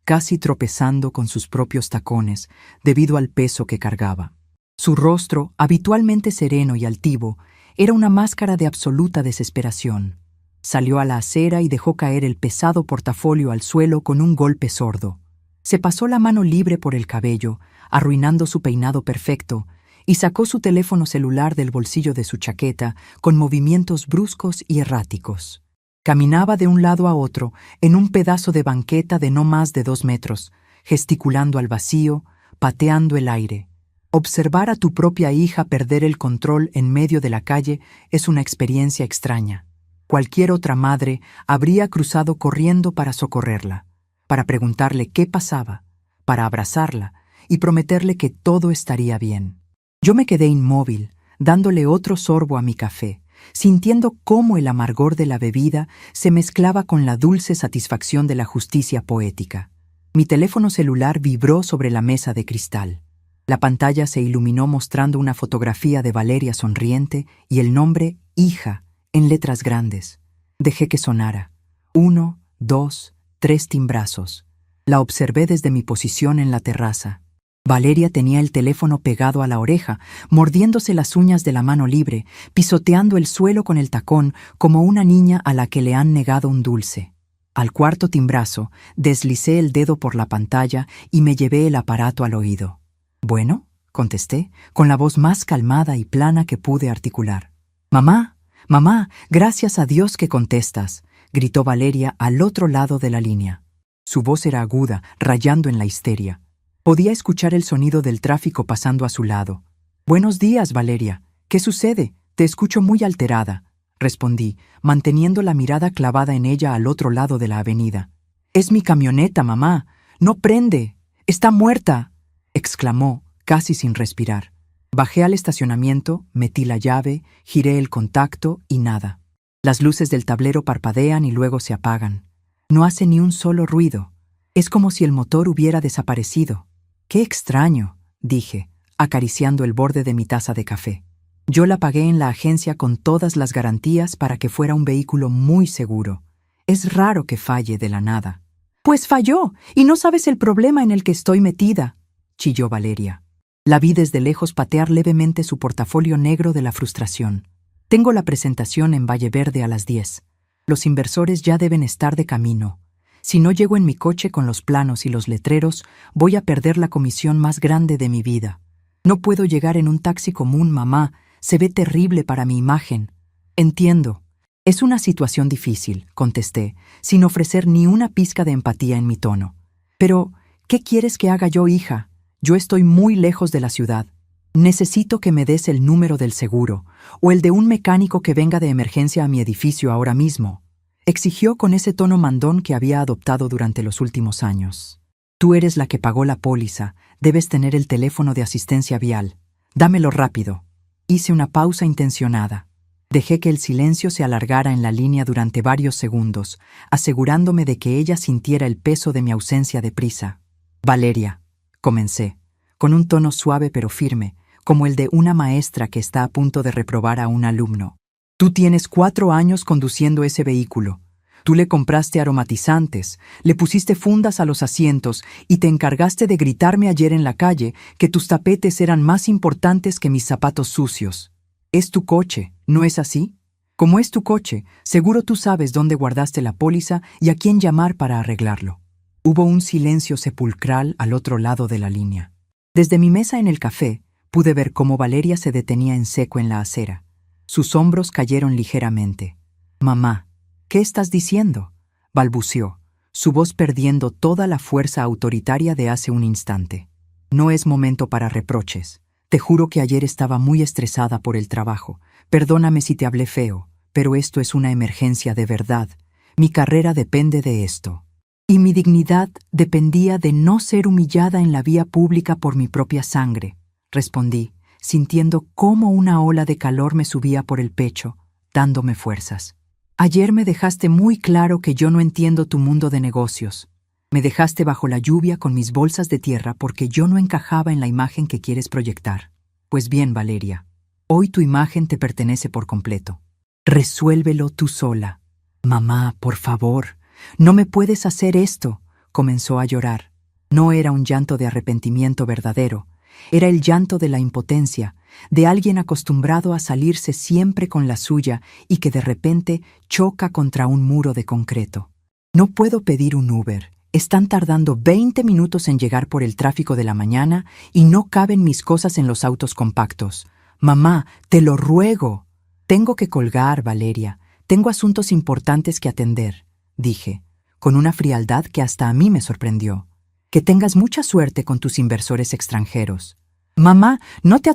casi tropezando con sus propios tacones debido al peso que cargaba. Su rostro, habitualmente sereno y altivo, era una máscara de absoluta desesperación. Salió a la acera y dejó caer el pesado portafolio al suelo con un golpe sordo. Se pasó la mano libre por el cabello, arruinando su peinado perfecto, y sacó su teléfono celular del bolsillo de su chaqueta con movimientos bruscos y erráticos. Caminaba de un lado a otro en un pedazo de banqueta de no más de 2 metros, gesticulando al vacío, pateando el aire. Observar a tu propia hija perder el control en medio de la calle es una experiencia extraña. Cualquier otra madre habría cruzado corriendo para socorrerla, para preguntarle qué pasaba, para abrazarla y prometerle que todo estaría bien. Yo me quedé inmóvil, dándole otro sorbo a mi café, sintiendo cómo el amargor de la bebida se mezclaba con la dulce satisfacción de la justicia poética. Mi teléfono celular vibró sobre la mesa de cristal. La pantalla se iluminó mostrando una fotografía de Valeria sonriente y el nombre Hija en letras grandes. Dejé que sonara. 1, 2, 3 timbrazos. La observé desde mi posición en la terraza. Valeria tenía el teléfono pegado a la oreja, mordiéndose las uñas de la mano libre, pisoteando el suelo con el tacón como una niña a la que le han negado un dulce. Al 4.º timbrazo, deslicé el dedo por la pantalla y me llevé el aparato al oído. «Bueno», contesté, con la voz más calmada y plana que pude articular. «Mamá, mamá, gracias a Dios que contestas», gritó Valeria al otro lado de la línea. Su voz era aguda, rayando en la histeria. Podía escuchar el sonido del tráfico pasando a su lado. «Buenos días, Valeria. ¿Qué sucede? Te escucho muy alterada», respondí, manteniendo la mirada clavada en ella al otro lado de la avenida. «Es mi camioneta, mamá. No prende. Está muerta», exclamó, casi sin respirar. Bajé al estacionamiento, metí la llave, giré el contacto y nada. Las luces del tablero parpadean y luego se apagan. No hace ni un solo ruido. Es como si el motor hubiera desaparecido. «Qué extraño», dije, acariciando el borde de mi taza de café. Yo la pagué en la agencia con todas las garantías para que fuera un vehículo muy seguro. Es raro que falle de la nada. «Pues falló, y no sabes el problema en el que estoy metida», chilló Valeria. La vi desde lejos patear levemente su portafolio negro de la frustración. «Tengo la presentación en Valle Verde a las 10. Los inversores ya deben estar de camino. Si no llego en mi coche con los planos y los letreros, voy a perder la comisión más grande de mi vida. No puedo llegar en un taxi común, mamá. Se ve terrible para mi imagen. Entiendo. Es una situación difícil, contesté, sin ofrecer ni una pizca de empatía en mi tono. Pero, ¿qué quieres que haga yo, hija? Yo estoy muy lejos de la ciudad. Necesito que me des el número del seguro, o el de un mecánico que venga de emergencia a mi edificio ahora mismo. Exigió con ese tono mandón que había adoptado durante los últimos años. Tú eres la que pagó la póliza, debes tener el teléfono de asistencia vial. Dámelo rápido. Hice una pausa intencionada. Dejé que el silencio se alargara en la línea durante varios segundos, asegurándome de que ella sintiera el peso de mi ausencia de prisa. Valeria, comencé, con un tono suave pero firme, como el de una maestra que está a punto de reprobar a un alumno. Tú tienes 4 años conduciendo ese vehículo. Tú le compraste aromatizantes, le pusiste fundas a los asientos y te encargaste de gritarme ayer en la calle que tus tapetes eran más importantes que mis zapatos sucios. Es tu coche, ¿no es así? Como es tu coche, seguro tú sabes dónde guardaste la póliza y a quién llamar para arreglarlo. Hubo un silencio sepulcral al otro lado de la línea. Desde mi mesa en el café, pude ver cómo Valeria se detenía en seco en la acera. Sus hombros cayeron ligeramente. «Mamá, ¿qué estás diciendo?», balbuceó, su voz perdiendo toda la fuerza autoritaria de hace un instante. «No es momento para reproches. Te juro que ayer estaba muy estresada por el trabajo. Perdóname si te hablé feo, pero esto es una emergencia de verdad. Mi carrera depende de esto. Y mi dignidad dependía de no ser humillada en la vía pública por mi propia sangre», respondí, sintiendo cómo una ola de calor me subía por el pecho, dándome fuerzas. «Ayer me dejaste muy claro que yo no entiendo tu mundo de negocios. Me dejaste bajo la lluvia con mis bolsas de tierra porque yo no encajaba en la imagen que quieres proyectar. Pues bien, Valeria, hoy tu imagen te pertenece por completo. Resuélvelo tú sola». «Mamá, por favor, no me puedes hacer esto», comenzó a llorar. No era un llanto de arrepentimiento verdadero, era el llanto de la impotencia, de alguien acostumbrado a salirse siempre con la suya y que de repente choca contra un muro de concreto. «No puedo pedir un Uber. Están tardando 20 minutos en llegar por el tráfico de la mañana y no caben mis cosas en los autos compactos. Mamá, te lo ruego». «Tengo que colgar, Valeria. Tengo asuntos importantes que atender», dije, con una frialdad que hasta a mí me sorprendió. «Que tengas mucha suerte con tus inversores extranjeros». «Mamá, no te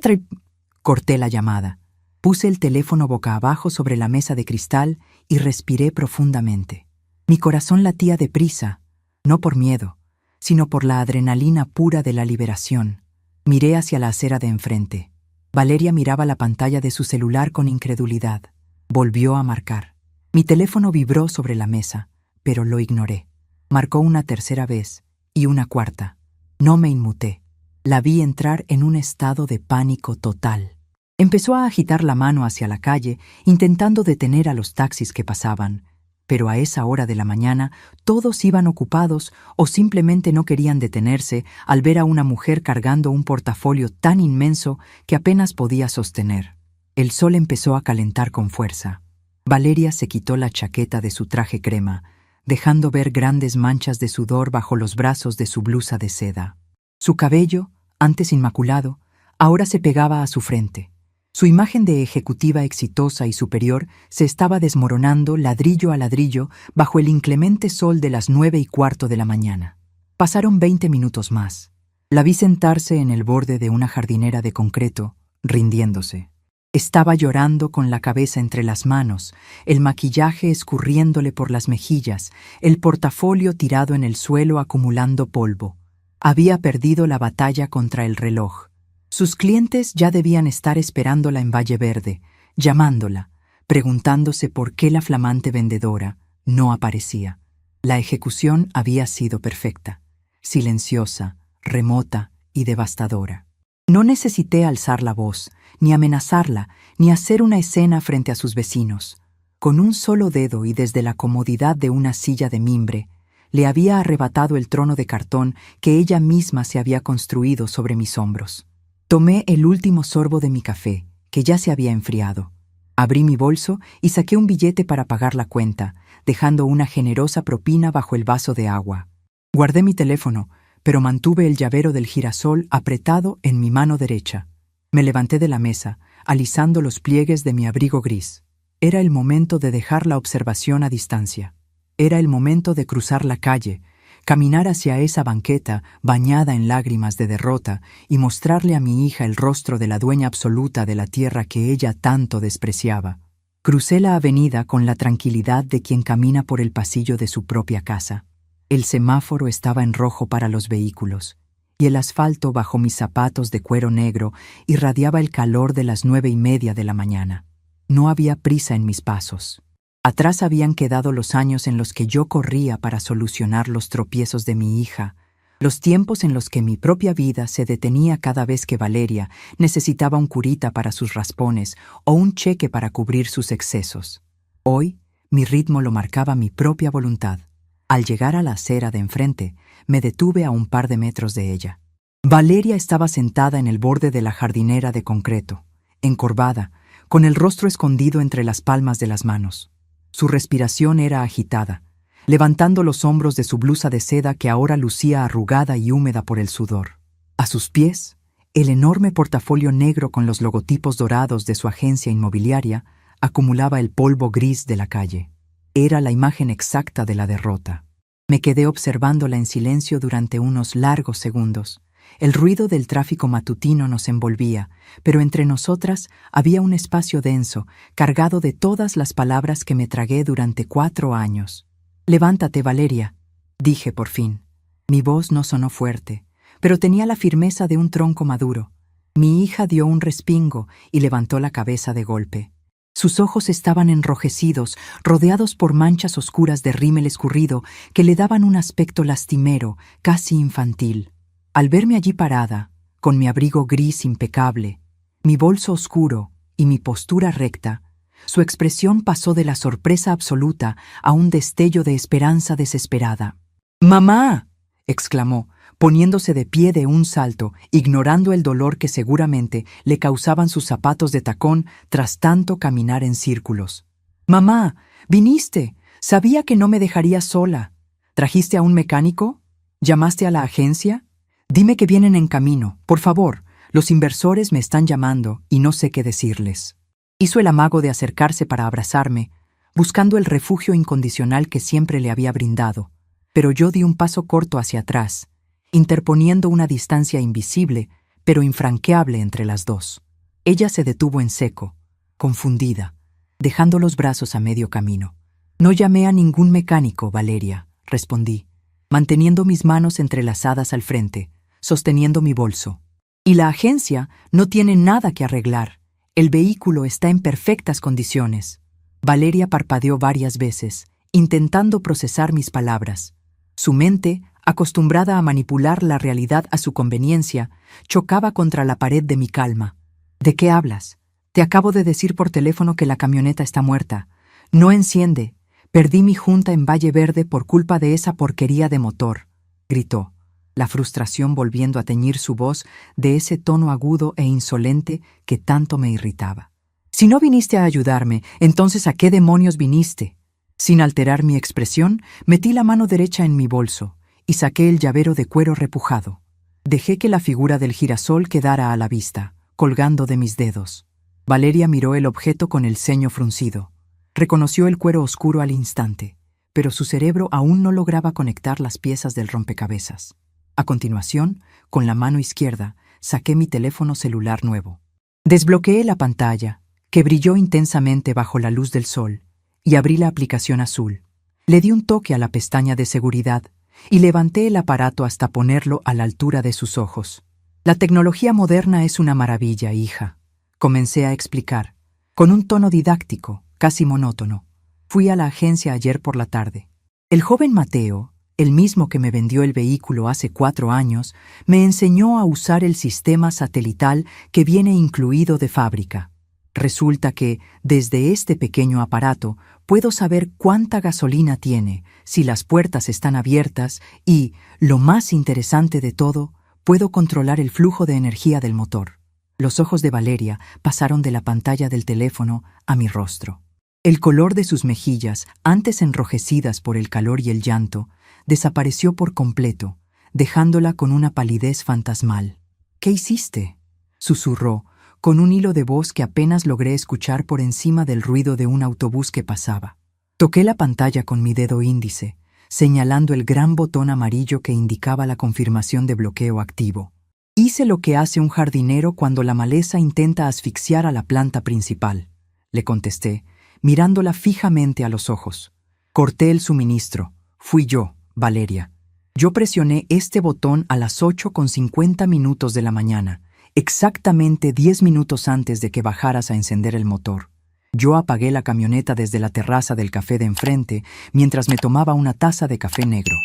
Corté la llamada. Puse el teléfono boca abajo sobre la mesa de cristal y respiré profundamente. Mi corazón latía deprisa, no por miedo, sino por la adrenalina pura de la liberación. Miré hacia la acera de enfrente. Valeria miraba la pantalla de su celular con incredulidad. Volvió a marcar. Mi teléfono vibró sobre la mesa, pero lo ignoré. Marcó una tercera vez y una cuarta. No me inmuté. La vi entrar en un estado de pánico total. Empezó a agitar la mano hacia la calle, intentando detener a los taxis que pasaban, pero a esa hora de la mañana todos iban ocupados o simplemente no querían detenerse al ver a una mujer cargando un portafolio tan inmenso que apenas podía sostener. El sol empezó a calentar con fuerza. Valeria se quitó la chaqueta de su traje crema, dejando ver grandes manchas de sudor bajo los brazos de su blusa de seda. Su cabello, antes inmaculado, ahora se pegaba a su frente. Su imagen de ejecutiva exitosa y superior se estaba desmoronando ladrillo a ladrillo bajo el inclemente sol de las 9:15 de la mañana. Pasaron 20 minutos más. La vi sentarse en el borde de una jardinera de concreto, rindiéndose. Estaba llorando con la cabeza entre las manos, el maquillaje escurriéndole por las mejillas, el portafolio tirado en el suelo acumulando polvo. Había perdido la batalla contra el reloj. Sus clientes ya debían estar esperándola en Valle Verde, llamándola, preguntándose por qué la flamante vendedora no aparecía. La ejecución había sido perfecta, silenciosa, remota y devastadora. No necesité alzar la voz, ni amenazarla, ni hacer una escena frente a sus vecinos. Con un solo dedo y desde la comodidad de una silla de mimbre, le había arrebatado el trono de cartón que ella misma se había construido sobre mis hombros. Tomé el último sorbo de mi café, que ya se había enfriado. Abrí mi bolso y saqué un billete para pagar la cuenta, dejando una generosa propina bajo el vaso de agua. Guardé mi teléfono, pero mantuve el llavero del girasol apretado en mi mano derecha. Me levanté de la mesa, alisando los pliegues de mi abrigo gris. Era el momento de dejar la observación a distancia. Era el momento de cruzar la calle, caminar hacia esa banqueta bañada en lágrimas de derrota y mostrarle a mi hija el rostro de la dueña absoluta de la tierra que ella tanto despreciaba. Crucé la avenida con la tranquilidad de quien camina por el pasillo de su propia casa. El semáforo estaba en rojo para los vehículos, y el asfalto bajo mis zapatos de cuero negro irradiaba el calor de las 9:30 de la mañana. No había prisa en mis pasos. Atrás habían quedado los años en los que yo corría para solucionar los tropiezos de mi hija, los tiempos en los que mi propia vida se detenía cada vez que Valeria necesitaba un curita para sus raspones o un cheque para cubrir sus excesos. Hoy, mi ritmo lo marcaba mi propia voluntad. Al llegar a la acera de enfrente, me detuve a un par de metros de ella. Valeria estaba sentada en el borde de la jardinera de concreto, encorvada, con el rostro escondido entre las palmas de las manos. Su respiración era agitada, levantando los hombros de su blusa de seda que ahora lucía arrugada y húmeda por el sudor. A sus pies, el enorme portafolio negro con los logotipos dorados de su agencia inmobiliaria acumulaba el polvo gris de la calle. Era la imagen exacta de la derrota. Me quedé observándola en silencio durante unos largos segundos. El ruido del tráfico matutino nos envolvía, pero entre nosotras había un espacio denso, cargado de todas las palabras que me tragué durante 4 años. «Levántate, Valeria», dije por fin. Mi voz no sonó fuerte, pero tenía la firmeza de un tronco maduro. Mi hija dio un respingo y levantó la cabeza de golpe. Sus ojos estaban enrojecidos, rodeados por manchas oscuras de rímel escurrido que le daban un aspecto lastimero, casi infantil. Al verme allí parada, con mi abrigo gris impecable, mi bolso oscuro y mi postura recta, su expresión pasó de la sorpresa absoluta a un destello de esperanza desesperada. «¡Mamá!», exclamó, poniéndose de pie de un salto, ignorando el dolor que seguramente le causaban sus zapatos de tacón tras tanto caminar en círculos. «¡Mamá! ¡Viniste! Sabía que no me dejarías sola. ¿Trajiste a un mecánico? ¿Llamaste a la agencia? Dime que vienen en camino, por favor. Los inversores me están llamando y no sé qué decirles». Hizo el amago de acercarse para abrazarme, buscando el refugio incondicional que siempre le había brindado, pero yo di un paso corto hacia atrás, interponiendo una distancia invisible, pero infranqueable entre las dos. Ella se detuvo en seco, confundida, dejando los brazos a medio camino. «No llamé a ningún mecánico, Valeria», respondí, manteniendo mis manos entrelazadas al frente, sosteniendo mi bolso. «Y la agencia no tiene nada que arreglar. El vehículo está en perfectas condiciones». Valeria parpadeó varias veces, intentando procesar mis palabras. Su mente, acostumbrada a manipular la realidad a su conveniencia, chocaba contra la pared de mi calma. «¿De qué hablas? Te acabo de decir por teléfono que la camioneta está muerta. No enciende. Perdí mi junta en Valle Verde por culpa de esa porquería de motor», gritó, la frustración volviendo a teñir su voz de ese tono agudo e insolente que tanto me irritaba. «Si no viniste a ayudarme, entonces ¿a qué demonios viniste?». Sin alterar mi expresión, metí la mano derecha en mi bolso y saqué el llavero de cuero repujado. Dejé que la figura del girasol quedara a la vista, colgando de mis dedos. Valeria miró el objeto con el ceño fruncido. Reconoció el cuero oscuro al instante, pero su cerebro aún no lograba conectar las piezas del rompecabezas. A continuación, con la mano izquierda, saqué mi teléfono celular nuevo. Desbloqueé la pantalla, que brilló intensamente bajo la luz del sol, y abrí la aplicación azul. Le di un toque a la pestaña de seguridad y levanté el aparato hasta ponerlo a la altura de sus ojos. «La tecnología moderna es una maravilla, hija», comencé a explicar, con un tono didáctico, casi monótono. Fui a la agencia ayer por la tarde. El joven Mateo, el mismo que me vendió el vehículo hace 4 años, me enseñó a usar el sistema satelital que viene incluido de fábrica. Resulta que, desde este pequeño aparato, puedo saber cuánta gasolina tiene, si las puertas están abiertas y, lo más interesante de todo, puedo controlar el flujo de energía del motor. Los ojos de Valeria pasaron de la pantalla del teléfono a mi rostro. El color de sus mejillas, antes enrojecidas por el calor y el llanto, desapareció por completo, dejándola con una palidez fantasmal. «¿Qué hiciste?», susurró, con un hilo de voz que apenas logré escuchar por encima del ruido de un autobús que pasaba. Toqué la pantalla con mi dedo índice, señalando el gran botón amarillo que indicaba la confirmación de bloqueo activo. «Hice lo que hace un jardinero cuando la maleza intenta asfixiar a la planta principal», le contesté, mirándola fijamente a los ojos. «Corté el suministro. Fui yo, Valeria. Yo presioné este botón a las 8:50 de la mañana, exactamente 10 minutos antes de que bajaras a encender el motor. Yo apagué la camioneta desde la terraza del café de enfrente mientras me tomaba una taza de café negro».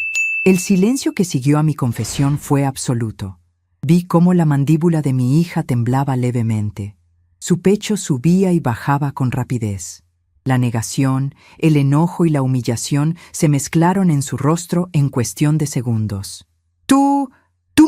El silencio que siguió a mi confesión fue absoluto. Vi cómo la mandíbula de mi hija temblaba levemente. Su pecho subía y bajaba con rapidez. La negación, el enojo y la humillación se mezclaron en su rostro en cuestión de segundos. ¡Tú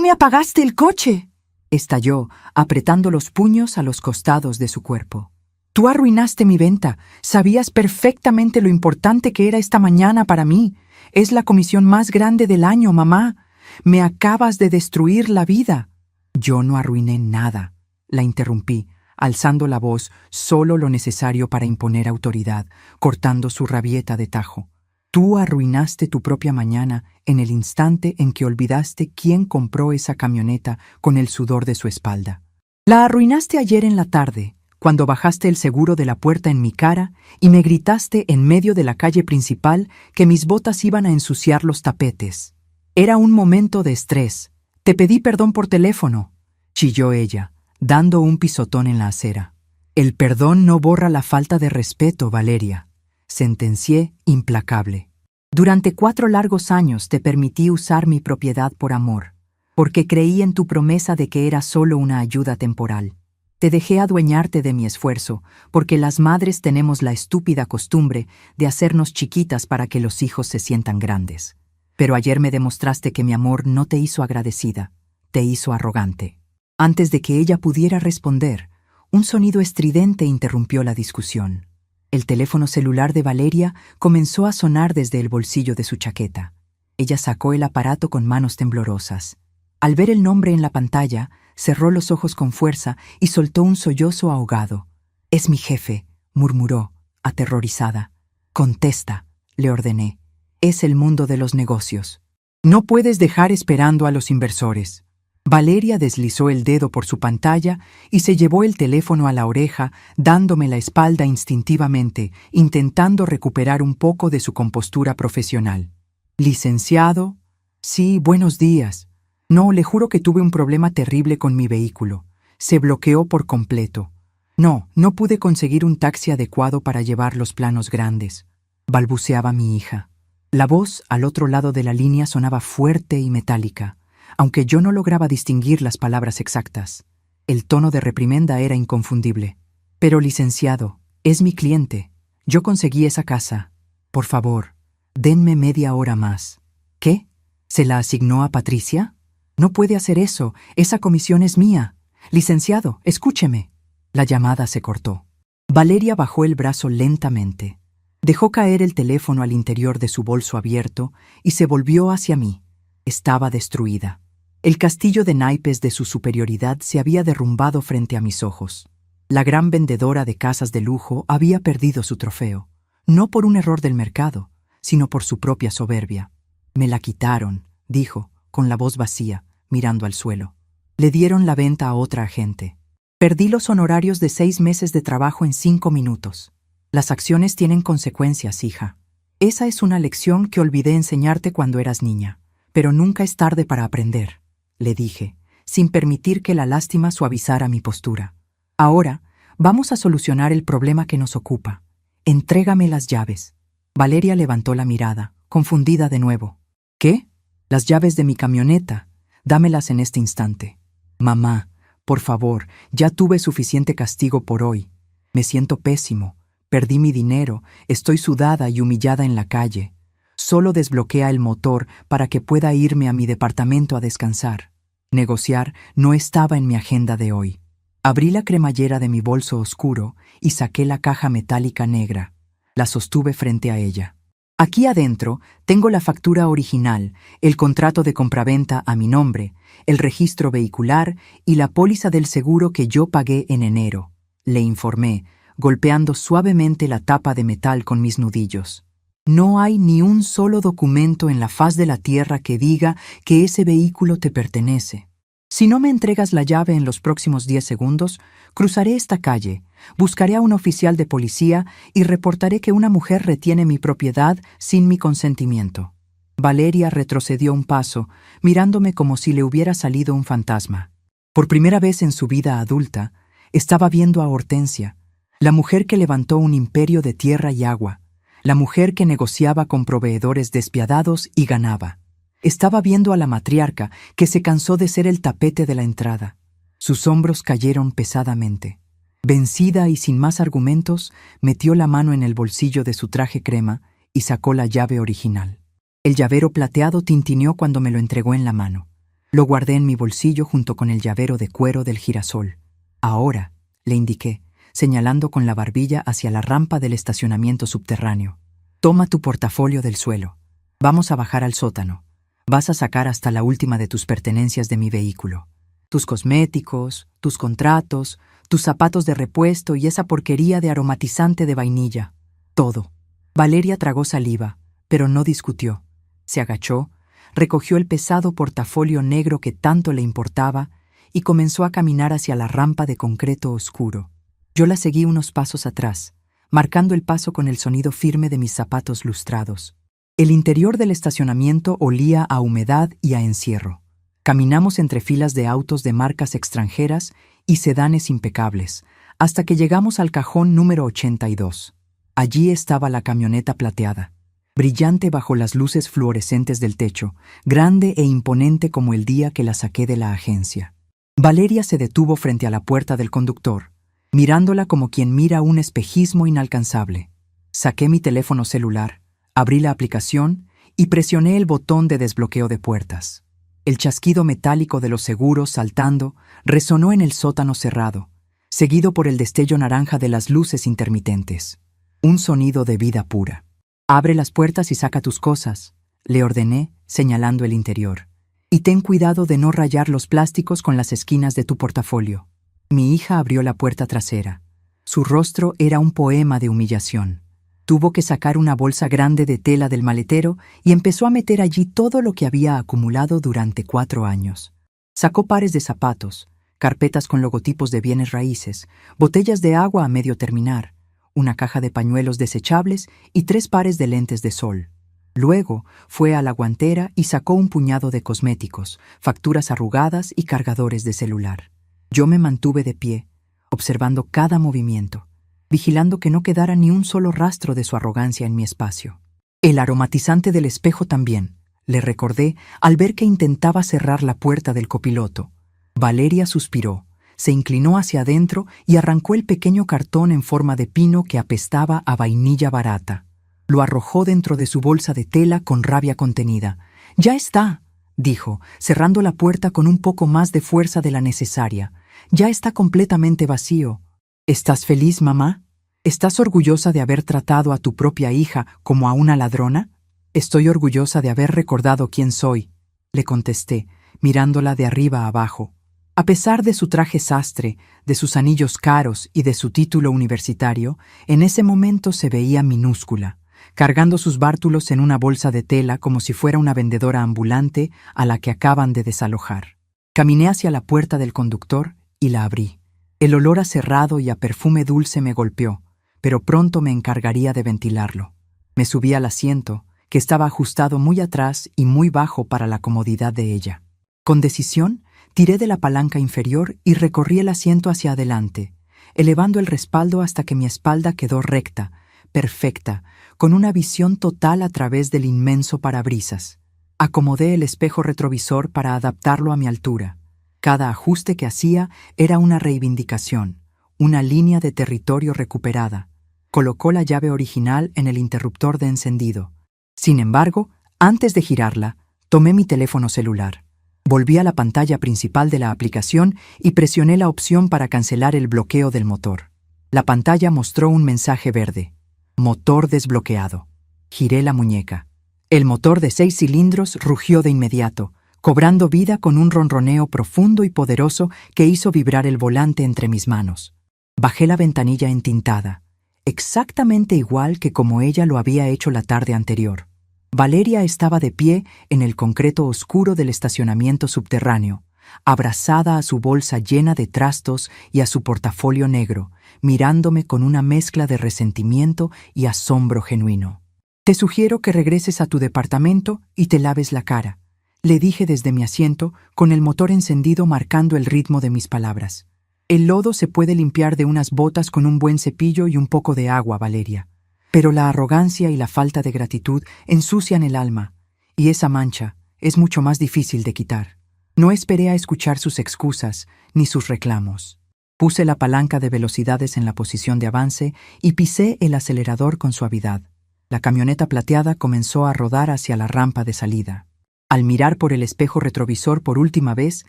me apagaste el coche!», estalló, apretando los puños a los costados de su cuerpo. «Tú arruinaste mi venta. Sabías perfectamente lo importante que era esta mañana para mí. Es la comisión más grande del año, mamá. Me acabas de destruir la vida». «Yo no arruiné nada», la interrumpí, alzando la voz solo lo necesario para imponer autoridad, cortando su rabieta de tajo. «Tú arruinaste tu propia mañana en el instante en que olvidaste quién compró esa camioneta con el sudor de su espalda. La arruinaste ayer en la tarde, cuando bajaste el seguro de la puerta en mi cara y me gritaste en medio de la calle principal que mis botas iban a ensuciar los tapetes. Era un momento de estrés. Te pedí perdón por teléfono», chilló ella, dando un pisotón en la acera. «El perdón no borra la falta de respeto, Valeria», sentencié implacable. «Durante 4 largos años te permití usar mi propiedad por amor, porque creí en tu promesa de que era solo una ayuda temporal. Te dejé adueñarte de mi esfuerzo, porque las madres tenemos la estúpida costumbre de hacernos chiquitas para que los hijos se sientan grandes. Pero ayer me demostraste que mi amor no te hizo agradecida, te hizo arrogante». Antes de que ella pudiera responder, un sonido estridente interrumpió la discusión. El teléfono celular de Valeria comenzó a sonar desde el bolsillo de su chaqueta. Ella sacó el aparato con manos temblorosas. Al ver el nombre en la pantalla, cerró los ojos con fuerza y soltó un sollozo ahogado. «Es mi jefe», murmuró, aterrorizada. «Contesta», le ordené. «Es el mundo de los negocios. No puedes dejar esperando a los inversores». Valeria deslizó el dedo por su pantalla y se llevó el teléfono a la oreja, dándome la espalda instintivamente, intentando recuperar un poco de su compostura profesional. «Licenciado, sí, buenos días. No, le juro que tuve un problema terrible con mi vehículo. Se bloqueó por completo. No pude conseguir un taxi adecuado para llevar los planos grandes», balbuceaba mi hija. La voz al otro lado de la línea sonaba fuerte y metálica, aunque yo no lograba distinguir las palabras exactas. El tono de reprimenda era inconfundible. «Pero, licenciado, es mi cliente. Yo conseguí esa casa. Por favor, denme media hora más». «¿Qué? ¿Se la asignó a Patricia? No puede hacer eso. Esa comisión es mía. Licenciado, escúcheme». La llamada se cortó. Valeria bajó el brazo lentamente. Dejó caer el teléfono al interior de su bolso abierto y se volvió hacia mí. Estaba destruida. El castillo de naipes de su superioridad se había derrumbado frente a mis ojos. La gran vendedora de casas de lujo había perdido su trofeo, no por un error del mercado, sino por su propia soberbia. «Me la quitaron», dijo, con la voz vacía, mirando al suelo. «Le dieron la venta a otra agente. Perdí los honorarios de 6 meses de trabajo en 5 minutos. Las acciones tienen consecuencias, hija. Esa es una lección que olvidé enseñarte cuando eras niña. Pero nunca es tarde para aprender», le dije, sin permitir que la lástima suavizara mi postura. «Ahora, vamos a solucionar el problema que nos ocupa. Entrégame las llaves». Valeria levantó la mirada, confundida de nuevo. «¿Qué? Las llaves de mi camioneta. Dámelas en este instante». «Mamá, por favor, ya tuve suficiente castigo por hoy. Me siento pésimo. Perdí mi dinero, estoy sudada y humillada en la calle. Solo desbloquea el motor para que pueda irme a mi departamento a descansar». Negociar no estaba en mi agenda de hoy. Abrí la cremallera de mi bolso oscuro y saqué la caja metálica negra. La sostuve frente a ella. Aquí adentro tengo la factura original, el contrato de compraventa a mi nombre, el registro vehicular y la póliza del seguro que yo pagué en enero, le informé, golpeando suavemente la tapa de metal con mis nudillos. No hay ni un solo documento en la faz de la tierra que diga que ese vehículo te pertenece. Si no me entregas la llave en los próximos 10 segundos, cruzaré esta calle, buscaré a un oficial de policía y reportaré que una mujer retiene mi propiedad sin mi consentimiento. Valeria retrocedió un paso, mirándome como si le hubiera salido un fantasma. Por primera vez en su vida adulta, estaba viendo a Hortensia, la mujer que levantó un imperio de tierra y agua, la mujer que negociaba con proveedores despiadados y ganaba. Estaba viendo a la matriarca que se cansó de ser el tapete de la entrada. Sus hombros cayeron pesadamente. Vencida y sin más argumentos, metió la mano en el bolsillo de su traje crema y sacó la llave original. El llavero plateado tintineó cuando me lo entregó en la mano. Lo guardé en mi bolsillo junto con el llavero de cuero del girasol. Ahora, le indiqué, señalando con la barbilla hacia la rampa del estacionamiento subterráneo. Toma tu portafolio del suelo. Vamos a bajar al sótano. Vas a sacar hasta la última de tus pertenencias de mi vehículo. Tus cosméticos, tus contratos, tus zapatos de repuesto y esa porquería de aromatizante de vainilla. Todo. Valeria tragó saliva, pero no discutió. Se agachó, recogió el pesado portafolio negro que tanto le importaba y comenzó a caminar hacia la rampa de concreto oscuro. Yo la seguí unos pasos atrás, marcando el paso con el sonido firme de mis zapatos lustrados. El interior del estacionamiento olía a humedad y a encierro. Caminamos entre filas de autos de marcas extranjeras y sedanes impecables, hasta que llegamos al cajón número 82. Allí estaba la camioneta plateada, brillante bajo las luces fluorescentes del techo, grande e imponente como el día que la saqué de la agencia. Valeria se detuvo frente a la puerta del conductor, mirándola como quien mira un espejismo inalcanzable. Saqué mi teléfono celular, abrí la aplicación y presioné el botón de desbloqueo de puertas. El chasquido metálico de los seguros saltando resonó en el sótano cerrado, seguido por el destello naranja de las luces intermitentes. Un sonido de vida pura. Abre las puertas y saca tus cosas, le ordené, señalando el interior. Y ten cuidado de no rayar los plásticos con las esquinas de tu portafolio. Mi hija abrió la puerta trasera. Su rostro era un poema de humillación. Tuvo que sacar una bolsa grande de tela del maletero y empezó a meter allí todo lo que había acumulado durante 4 años. Sacó pares de zapatos, carpetas con logotipos de bienes raíces, botellas de agua a medio terminar, una caja de pañuelos desechables y 3 pares de lentes de sol. Luego fue a la guantera y sacó un puñado de cosméticos, facturas arrugadas y cargadores de celular. Yo me mantuve de pie, observando cada movimiento, vigilando que no quedara ni un solo rastro de su arrogancia en mi espacio. El aromatizante del espejo también, le recordé al ver que intentaba cerrar la puerta del copiloto. Valeria suspiró, se inclinó hacia adentro y arrancó el pequeño cartón en forma de pino que apestaba a vainilla barata. Lo arrojó dentro de su bolsa de tela con rabia contenida. «Ya está», dijo, cerrando la puerta con un poco más de fuerza de la necesaria. «Ya está completamente vacío». «¿Estás feliz, mamá? ¿Estás orgullosa de haber tratado a tu propia hija como a una ladrona?» «Estoy orgullosa de haber recordado quién soy», le contesté, mirándola de arriba a abajo. A pesar de su traje sastre, de sus anillos caros y de su título universitario, en ese momento se veía minúscula, cargando sus bártulos en una bolsa de tela como si fuera una vendedora ambulante a la que acaban de desalojar. Caminé hacia la puerta del conductor y la abrí. El olor a cerrado y a perfume dulce me golpeó, pero pronto me encargaría de ventilarlo. Me subí al asiento, que estaba ajustado muy atrás y muy bajo para la comodidad de ella. Con decisión, tiré de la palanca inferior y recorrí el asiento hacia adelante, elevando el respaldo hasta que mi espalda quedó recta, perfecta, con una visión total a través del inmenso parabrisas. Acomodé el espejo retrovisor para adaptarlo a mi altura. Cada ajuste que hacía era una reivindicación, una línea de territorio recuperada. Colocó la llave original en el interruptor de encendido. Sin embargo, antes de girarla, tomé mi teléfono celular. Volví a la pantalla principal de la aplicación y presioné la opción para cancelar el bloqueo del motor. La pantalla mostró un mensaje verde. Motor desbloqueado. Giré la muñeca. El motor de 6 cilindros rugió de inmediato, cobrando vida con un ronroneo profundo y poderoso que hizo vibrar el volante entre mis manos. Bajé la ventanilla entintada, exactamente igual que como ella lo había hecho la tarde anterior. Valeria estaba de pie en el concreto oscuro del estacionamiento subterráneo, abrazada a su bolsa llena de trastos y a su portafolio negro, mirándome con una mezcla de resentimiento y asombro genuino. «Te sugiero que regreses a tu departamento y te laves la cara», le dije desde mi asiento, con el motor encendido marcando el ritmo de mis palabras. «El lodo se puede limpiar de unas botas con un buen cepillo y un poco de agua, Valeria. Pero la arrogancia y la falta de gratitud ensucian el alma, y esa mancha es mucho más difícil de quitar». No esperé a escuchar sus excusas ni sus reclamos. Puse la palanca de velocidades en la posición de avance y pisé el acelerador con suavidad. La camioneta plateada comenzó a rodar hacia la rampa de salida. Al mirar por el espejo retrovisor por última vez,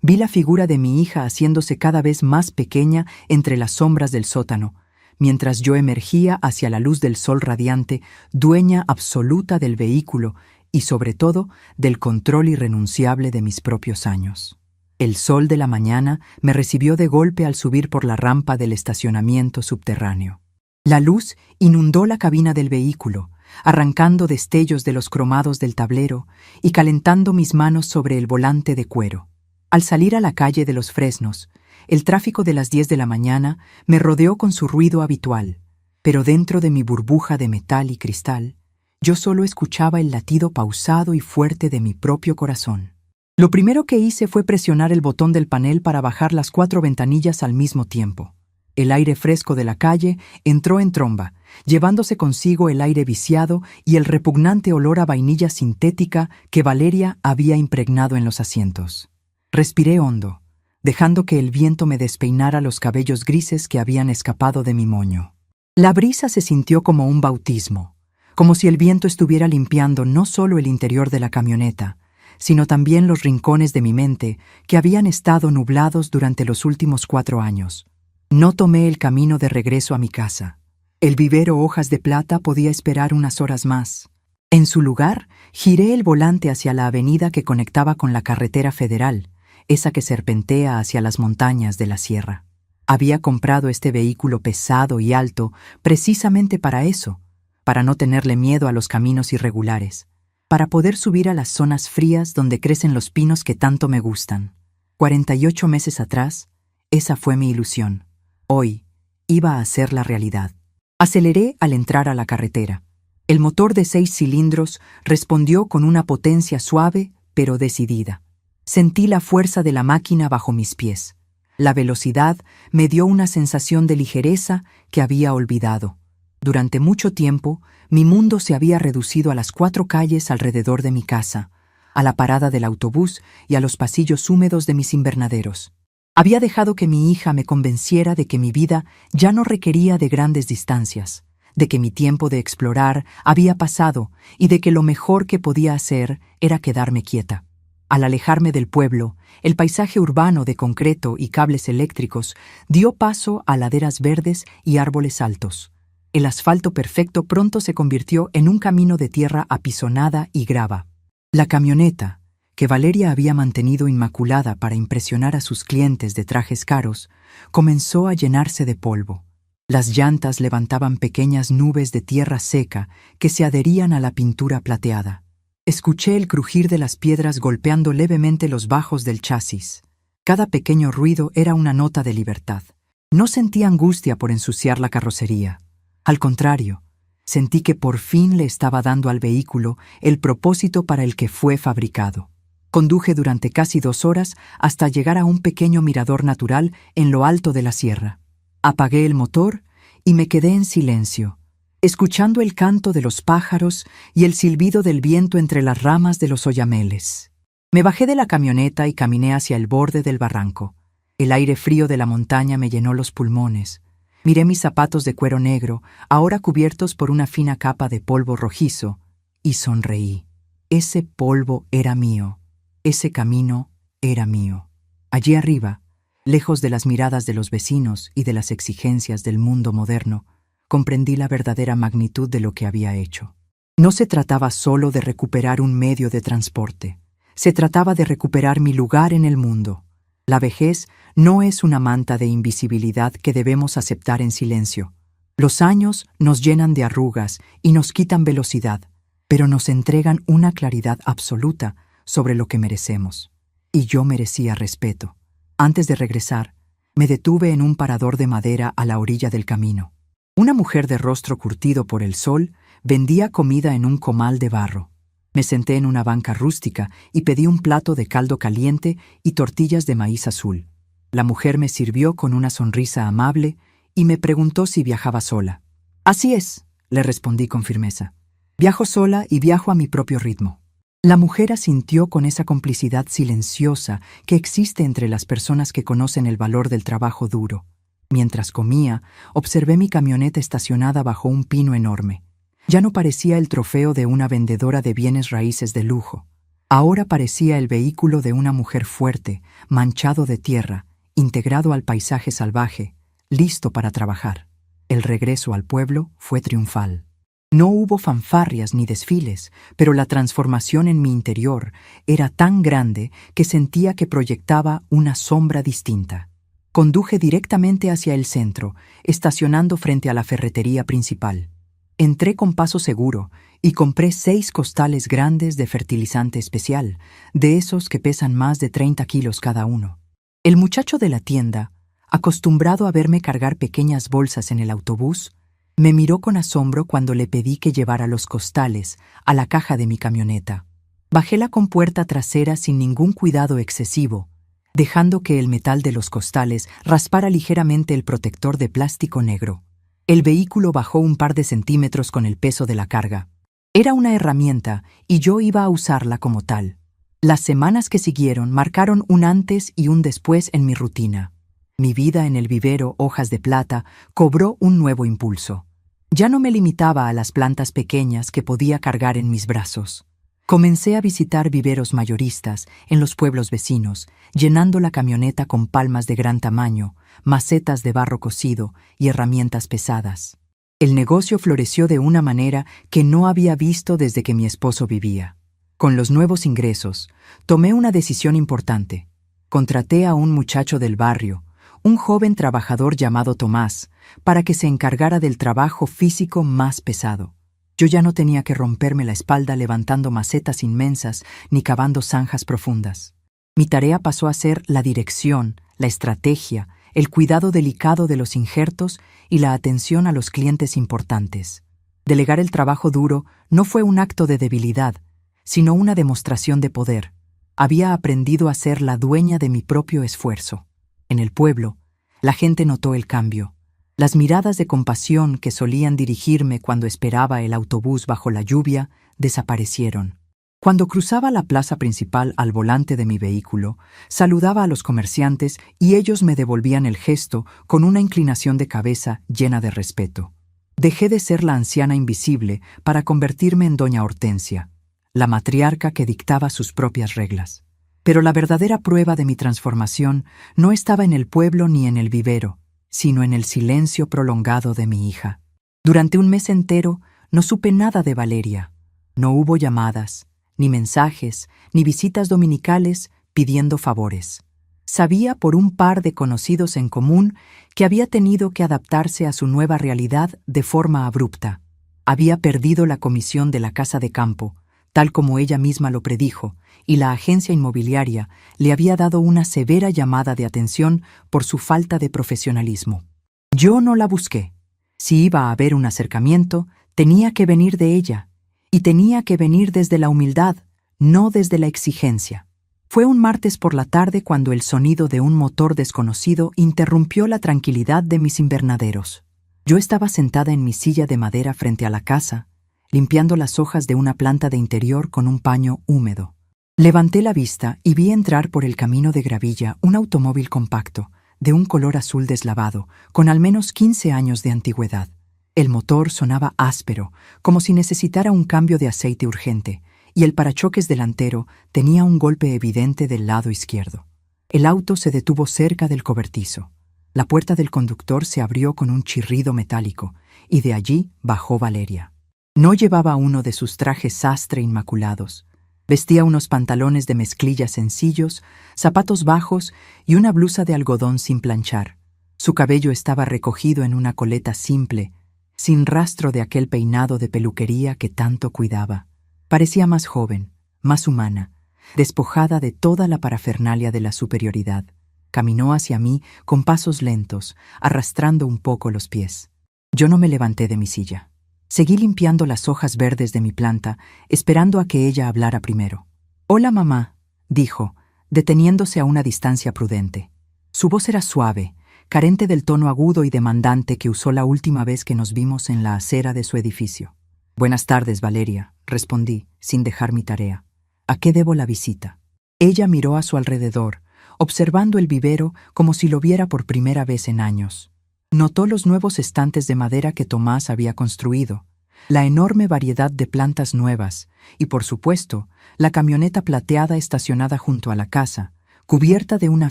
vi la figura de mi hija haciéndose cada vez más pequeña entre las sombras del sótano, mientras yo emergía hacia la luz del sol radiante, dueña absoluta del vehículo y, sobre todo, del control irrenunciable de mis propios años. El sol de la mañana me recibió de golpe al subir por la rampa del estacionamiento subterráneo. La luz inundó la cabina del vehículo, arrancando destellos de los cromados del tablero y calentando mis manos sobre el volante de cuero. Al salir a la calle de los Fresnos, el tráfico de las 10 de la mañana me rodeó con su ruido habitual, pero dentro de mi burbuja de metal y cristal, yo solo escuchaba el latido pausado y fuerte de mi propio corazón. Lo primero que hice fue presionar el botón del panel para bajar las 4 ventanillas al mismo tiempo. El aire fresco de la calle entró en tromba, llevándose consigo el aire viciado y el repugnante olor a vainilla sintética que Valeria había impregnado en los asientos. Respiré hondo, dejando que el viento me despeinara los cabellos grises que habían escapado de mi moño. La brisa se sintió como un bautismo, como si el viento estuviera limpiando no solo el interior de la camioneta, sino también los rincones de mi mente que habían estado nublados durante los últimos 4 años. No tomé el camino de regreso a mi casa. El vivero Hojas de Plata podía esperar unas horas más. En su lugar, giré el volante hacia la avenida que conectaba con la carretera federal, esa que serpentea hacia las montañas de la sierra. Había comprado este vehículo pesado y alto precisamente para eso, para no tenerle miedo a los caminos irregulares, para poder subir a las zonas frías donde crecen los pinos que tanto me gustan. 48 meses atrás, esa fue mi ilusión. Hoy iba a ser la realidad. Aceleré al entrar a la carretera. El motor de 6 cilindros respondió con una potencia suave pero decidida. Sentí la fuerza de la máquina bajo mis pies. La velocidad me dio una sensación de ligereza que había olvidado. Durante mucho tiempo, mi mundo se había reducido a las 4 calles alrededor de mi casa, a la parada del autobús y a los pasillos húmedos de mis invernaderos. Había dejado que mi hija me convenciera de que mi vida ya no requería de grandes distancias, de que mi tiempo de explorar había pasado y de que lo mejor que podía hacer era quedarme quieta. Al alejarme del pueblo, el paisaje urbano de concreto y cables eléctricos dio paso a laderas verdes y árboles altos. El asfalto perfecto pronto se convirtió en un camino de tierra apisonada y grava. La camioneta, que Valeria había mantenido inmaculada para impresionar a sus clientes de trajes caros, comenzó a llenarse de polvo. Las llantas levantaban pequeñas nubes de tierra seca que se adherían a la pintura plateada. Escuché el crujir de las piedras golpeando levemente los bajos del chasis. Cada pequeño ruido era una nota de libertad. No sentí angustia por ensuciar la carrocería. Al contrario, sentí que por fin le estaba dando al vehículo el propósito para el que fue fabricado. Conduje durante casi 2 horas hasta llegar a un pequeño mirador natural en lo alto de la sierra. Apagué el motor y me quedé en silencio, escuchando el canto de los pájaros y el silbido del viento entre las ramas de los oyameles. Me bajé de la camioneta y caminé hacia el borde del barranco. El aire frío de la montaña me llenó los pulmones. Miré mis zapatos de cuero negro, ahora cubiertos por una fina capa de polvo rojizo, y sonreí. Ese polvo era mío. Ese camino era mío. Allí arriba, lejos de las miradas de los vecinos y de las exigencias del mundo moderno, comprendí la verdadera magnitud de lo que había hecho. No se trataba solo de recuperar un medio de transporte. Se trataba de recuperar mi lugar en el mundo. La vejez no es una manta de invisibilidad que debemos aceptar en silencio. Los años nos llenan de arrugas y nos quitan velocidad, pero nos entregan una claridad absoluta sobre lo que merecemos. Y yo merecía respeto. Antes de regresar, me detuve en un parador de madera a la orilla del camino. Una mujer de rostro curtido por el sol vendía comida en un comal de barro. Me senté en una banca rústica y pedí un plato de caldo caliente y tortillas de maíz azul. La mujer me sirvió con una sonrisa amable y me preguntó si viajaba sola. «Así es», le respondí con firmeza. «Viajo sola y viajo a mi propio ritmo». La mujer asintió con esa complicidad silenciosa que existe entre las personas que conocen el valor del trabajo duro. Mientras comía, observé mi camioneta estacionada bajo un pino enorme. Ya no parecía el trofeo de una vendedora de bienes raíces de lujo. Ahora parecía el vehículo de una mujer fuerte, manchado de tierra, integrado al paisaje salvaje, listo para trabajar. El regreso al pueblo fue triunfal. No hubo fanfarrias ni desfiles, pero la transformación en mi interior era tan grande que sentía que proyectaba una sombra distinta. Conduje directamente hacia el centro, estacionando frente a la ferretería principal. Entré con paso seguro y compré 6 costales grandes de fertilizante especial, de esos que pesan más de 30 kilos cada uno. El muchacho de la tienda, acostumbrado a verme cargar pequeñas bolsas en el autobús, me miró con asombro cuando le pedí que llevara los costales a la caja de mi camioneta. Bajé la compuerta trasera sin ningún cuidado excesivo, dejando que el metal de los costales raspara ligeramente el protector de plástico negro. El vehículo bajó un par de centímetros con el peso de la carga. Era una herramienta y yo iba a usarla como tal. Las semanas que siguieron marcaron un antes y un después en mi rutina. Mi vida en el vivero Hojas de Plata cobró un nuevo impulso. Ya no me limitaba a las plantas pequeñas que podía cargar en mis brazos. Comencé a visitar viveros mayoristas en los pueblos vecinos, llenando la camioneta con palmas de gran tamaño, macetas de barro cocido y herramientas pesadas. El negocio floreció de una manera que no había visto desde que mi esposo vivía. Con los nuevos ingresos, tomé una decisión importante. Contraté a un muchacho del barrio, un joven trabajador llamado Tomás, para que se encargara del trabajo físico más pesado. Yo ya no tenía que romperme la espalda levantando macetas inmensas ni cavando zanjas profundas. Mi tarea pasó a ser la dirección, la estrategia, el cuidado delicado de los injertos y la atención a los clientes importantes. Delegar el trabajo duro no fue un acto de debilidad, sino una demostración de poder. Había aprendido a ser la dueña de mi propio esfuerzo. En el pueblo, la gente notó el cambio. Las miradas de compasión que solían dirigirme cuando esperaba el autobús bajo la lluvia desaparecieron. Cuando cruzaba la plaza principal al volante de mi vehículo, saludaba a los comerciantes y ellos me devolvían el gesto con una inclinación de cabeza llena de respeto. Dejé de ser la anciana invisible para convertirme en doña Hortensia, la matriarca que dictaba sus propias reglas. Pero la verdadera prueba de mi transformación no estaba en el pueblo ni en el vivero, sino en el silencio prolongado de mi hija. Durante un mes entero no supe nada de Valeria. No hubo llamadas, ni mensajes, ni visitas dominicales pidiendo favores. Sabía por un par de conocidos en común que había tenido que adaptarse a su nueva realidad de forma abrupta. Había perdido la comisión de la casa de campo, tal como ella misma lo predijo, y la agencia inmobiliaria le había dado una severa llamada de atención por su falta de profesionalismo. Yo no la busqué. Si iba a haber un acercamiento, tenía que venir de ella, y tenía que venir desde la humildad, no desde la exigencia. Fue un martes por la tarde cuando el sonido de un motor desconocido interrumpió la tranquilidad de mis invernaderos. Yo estaba sentada en mi silla de madera frente a la casa, limpiando las hojas de una planta de interior con un paño húmedo. Levanté la vista y vi entrar por el camino de gravilla un automóvil compacto, de un color azul deslavado, con al menos 15 años de antigüedad. El motor sonaba áspero, como si necesitara un cambio de aceite urgente, y el parachoques delantero tenía un golpe evidente del lado izquierdo. El auto se detuvo cerca del cobertizo. La puerta del conductor se abrió con un chirrido metálico, y de allí bajó Valeria. No llevaba uno de sus trajes sastre inmaculados. Vestía unos pantalones de mezclilla sencillos, zapatos bajos y una blusa de algodón sin planchar. Su cabello estaba recogido en una coleta simple, sin rastro de aquel peinado de peluquería que tanto cuidaba. Parecía más joven, más humana, despojada de toda la parafernalia de la superioridad. Caminó hacia mí con pasos lentos, arrastrando un poco los pies. Yo no me levanté de mi silla. Seguí limpiando las hojas verdes de mi planta, esperando a que ella hablara primero. «Hola, mamá», dijo, deteniéndose a una distancia prudente. Su voz era suave, carente del tono agudo y demandante que usó la última vez que nos vimos en la acera de su edificio. «Buenas tardes, Valeria», respondí, sin dejar mi tarea. «¿A qué debo la visita?» Ella miró a su alrededor, observando el vivero como si lo viera por primera vez en años. Notó los nuevos estantes de madera que Tomás había construido, la enorme variedad de plantas nuevas y, por supuesto, la camioneta plateada estacionada junto a la casa, cubierta de una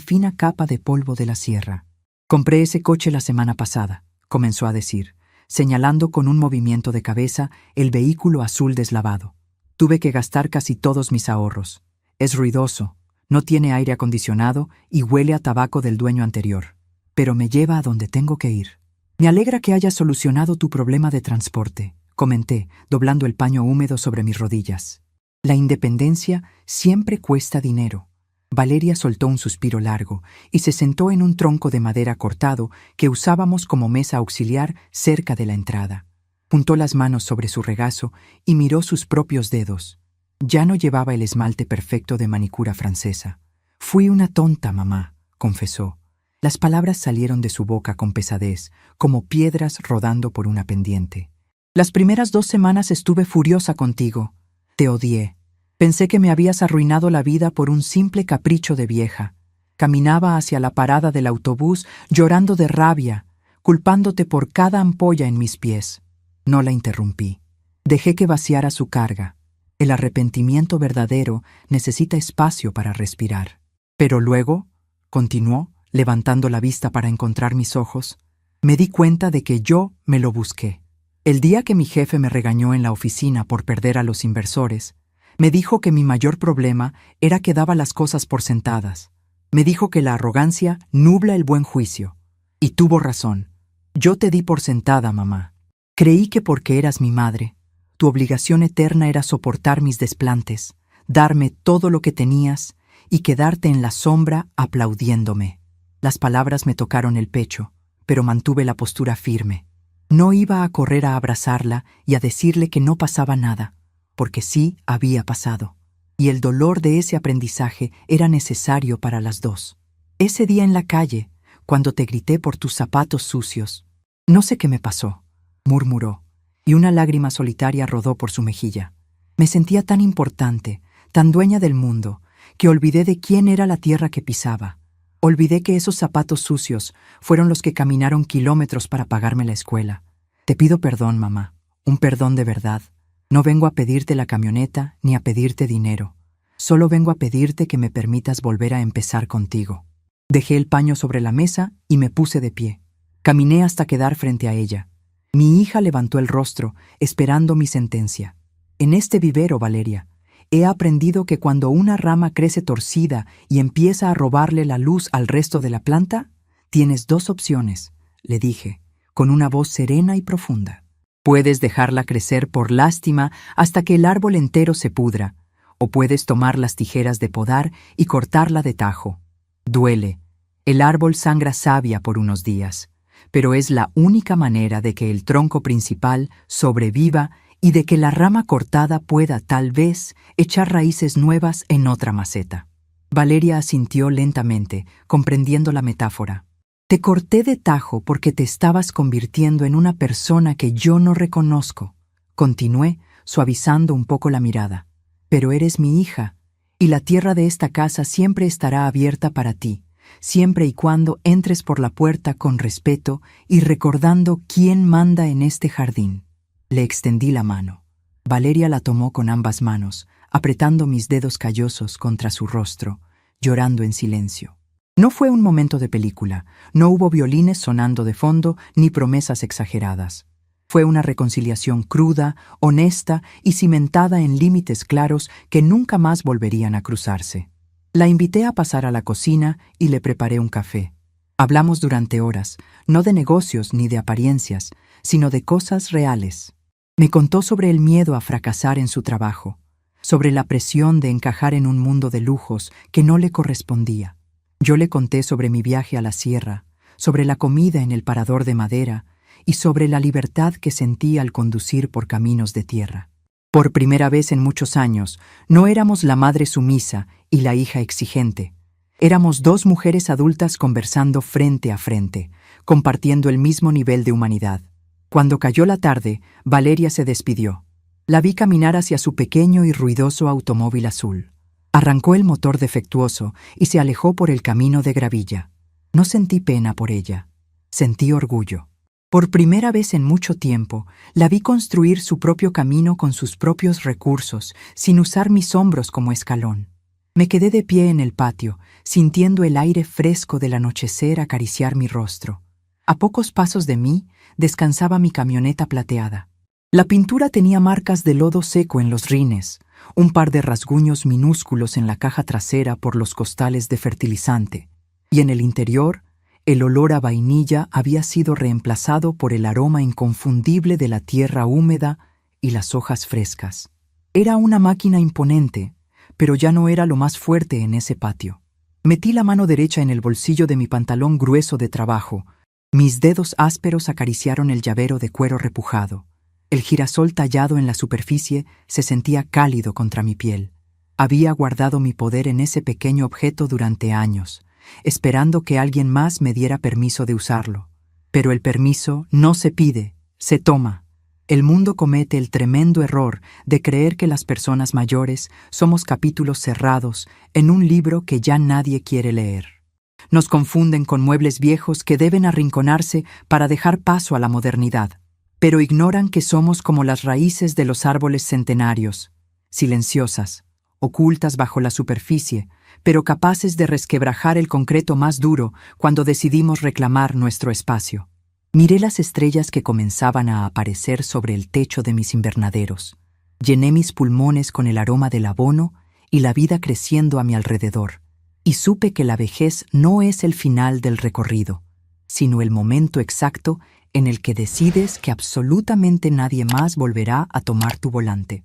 fina capa de polvo de la sierra. «Compré ese coche la semana pasada», comenzó a decir, señalando con un movimiento de cabeza el vehículo azul deslavado. «Tuve que gastar casi todos mis ahorros. Es ruidoso, no tiene aire acondicionado y huele a tabaco del dueño anterior. Pero me lleva a donde tengo que ir». «Me alegra que hayas solucionado tu problema de transporte», comenté, doblando el paño húmedo sobre mis rodillas. «La independencia siempre cuesta dinero». Valeria soltó un suspiro largo y se sentó en un tronco de madera cortado que usábamos como mesa auxiliar cerca de la entrada. Juntó las manos sobre su regazo y miró sus propios dedos. Ya no llevaba el esmalte perfecto de manicura francesa. «Fui una tonta, mamá», confesó. Las palabras salieron de su boca con pesadez, como piedras rodando por una pendiente. «Las primeras 2 semanas estuve furiosa contigo. Te odié. Pensé que me habías arruinado la vida por un simple capricho de vieja. Caminaba hacia la parada del autobús llorando de rabia, culpándote por cada ampolla en mis pies». No la interrumpí. Dejé que vaciara su carga. El arrepentimiento verdadero necesita espacio para respirar. «Pero luego», continuó, levantando la vista para encontrar mis ojos, «me di cuenta de que yo me lo busqué. El día que mi jefe me regañó en la oficina por perder a los inversores, me dijo que mi mayor problema era que daba las cosas por sentadas. Me dijo que la arrogancia nubla el buen juicio. Y tuvo razón. Yo te di por sentada, mamá. Creí que porque eras mi madre, tu obligación eterna era soportar mis desplantes, darme todo lo que tenías y quedarte en la sombra aplaudiéndome». Las palabras me tocaron el pecho, pero mantuve la postura firme. No iba a correr a abrazarla y a decirle que no pasaba nada, porque sí había pasado, y el dolor de ese aprendizaje era necesario para las dos. Ese día en la calle, cuando te grité por tus zapatos sucios, no sé qué me pasó, murmuró, y una lágrima solitaria rodó por su mejilla. Me sentía tan importante, tan dueña del mundo, que olvidé de quién era la tierra que pisaba. Olvidé que esos zapatos sucios fueron los que caminaron kilómetros para pagarme la escuela. Te pido perdón, mamá, un perdón de verdad. No vengo a pedirte la camioneta ni a pedirte dinero. Solo vengo a pedirte que me permitas volver a empezar contigo. Dejé el paño sobre la mesa y me puse de pie. Caminé hasta quedar frente a ella. Mi hija levantó el rostro, esperando mi sentencia. «En este vivero, Valeria, he aprendido que cuando una rama crece torcida y empieza a robarle la luz al resto de la planta, tienes 2 opciones», le dije, con una voz serena y profunda. «Puedes dejarla crecer por lástima hasta que el árbol entero se pudra, o puedes tomar las tijeras de podar y cortarla de tajo. Duele. El árbol sangra savia por unos días, pero es la única manera de que el tronco principal sobreviva y de que la rama cortada pueda, tal vez, echar raíces nuevas en otra maceta». Valeria asintió lentamente, comprendiendo la metáfora. «Te corté de tajo porque te estabas convirtiendo en una persona que yo no reconozco», continué, suavizando un poco la mirada. «Pero eres mi hija, y la tierra de esta casa siempre estará abierta para ti, siempre y cuando entres por la puerta con respeto y recordando quién manda en este jardín». Le extendí la mano. Valeria la tomó con ambas manos, apretando mis dedos callosos contra su rostro, llorando en silencio. No fue un momento de película, no hubo violines sonando de fondo ni promesas exageradas. Fue una reconciliación cruda, honesta y cimentada en límites claros que nunca más volverían a cruzarse. La invité a pasar a la cocina y le preparé un café. Hablamos durante horas, no de negocios ni de apariencias, sino de cosas reales. Me contó sobre el miedo a fracasar en su trabajo, sobre la presión de encajar en un mundo de lujos que no le correspondía. Yo le conté sobre mi viaje a la sierra, sobre la comida en el parador de madera y sobre la libertad que sentí al conducir por caminos de tierra. Por primera vez en muchos años, no éramos la madre sumisa y la hija exigente. Éramos dos mujeres adultas conversando frente a frente, compartiendo el mismo nivel de humanidad. Cuando cayó la tarde, Valeria se despidió. La vi caminar hacia su pequeño y ruidoso automóvil azul. Arrancó el motor defectuoso y se alejó por el camino de gravilla. No sentí pena por ella. Sentí orgullo. Por primera vez en mucho tiempo, la vi construir su propio camino con sus propios recursos, sin usar mis hombros como escalón. Me quedé de pie en el patio, sintiendo el aire fresco del anochecer acariciar mi rostro. A pocos pasos de mí, descansaba mi camioneta plateada. La pintura tenía marcas de lodo seco en los rines, un par de rasguños minúsculos en la caja trasera por los costales de fertilizante, y en el interior, el olor a vainilla había sido reemplazado por el aroma inconfundible de la tierra húmeda y las hojas frescas. Era una máquina imponente, pero ya no era lo más fuerte en ese patio. Metí la mano derecha en el bolsillo de mi pantalón grueso de trabajo. Mis dedos ásperos acariciaron el llavero de cuero repujado. El girasol tallado en la superficie se sentía cálido contra mi piel. Había guardado mi poder en ese pequeño objeto durante años, esperando que alguien más me diera permiso de usarlo. Pero el permiso no se pide, se toma. El mundo comete el tremendo error de creer que las personas mayores somos capítulos cerrados en un libro que ya nadie quiere leer. Nos confunden con muebles viejos que deben arrinconarse para dejar paso a la modernidad, pero ignoran que somos como las raíces de los árboles centenarios, silenciosas, ocultas bajo la superficie, pero capaces de resquebrajar el concreto más duro cuando decidimos reclamar nuestro espacio. Miré las estrellas que comenzaban a aparecer sobre el techo de mis invernaderos. Llené mis pulmones con el aroma del abono y la vida creciendo a mi alrededor. Y supe que la vejez no es el final del recorrido, sino el momento exacto en el que decides que absolutamente nadie más volverá a tomar tu volante.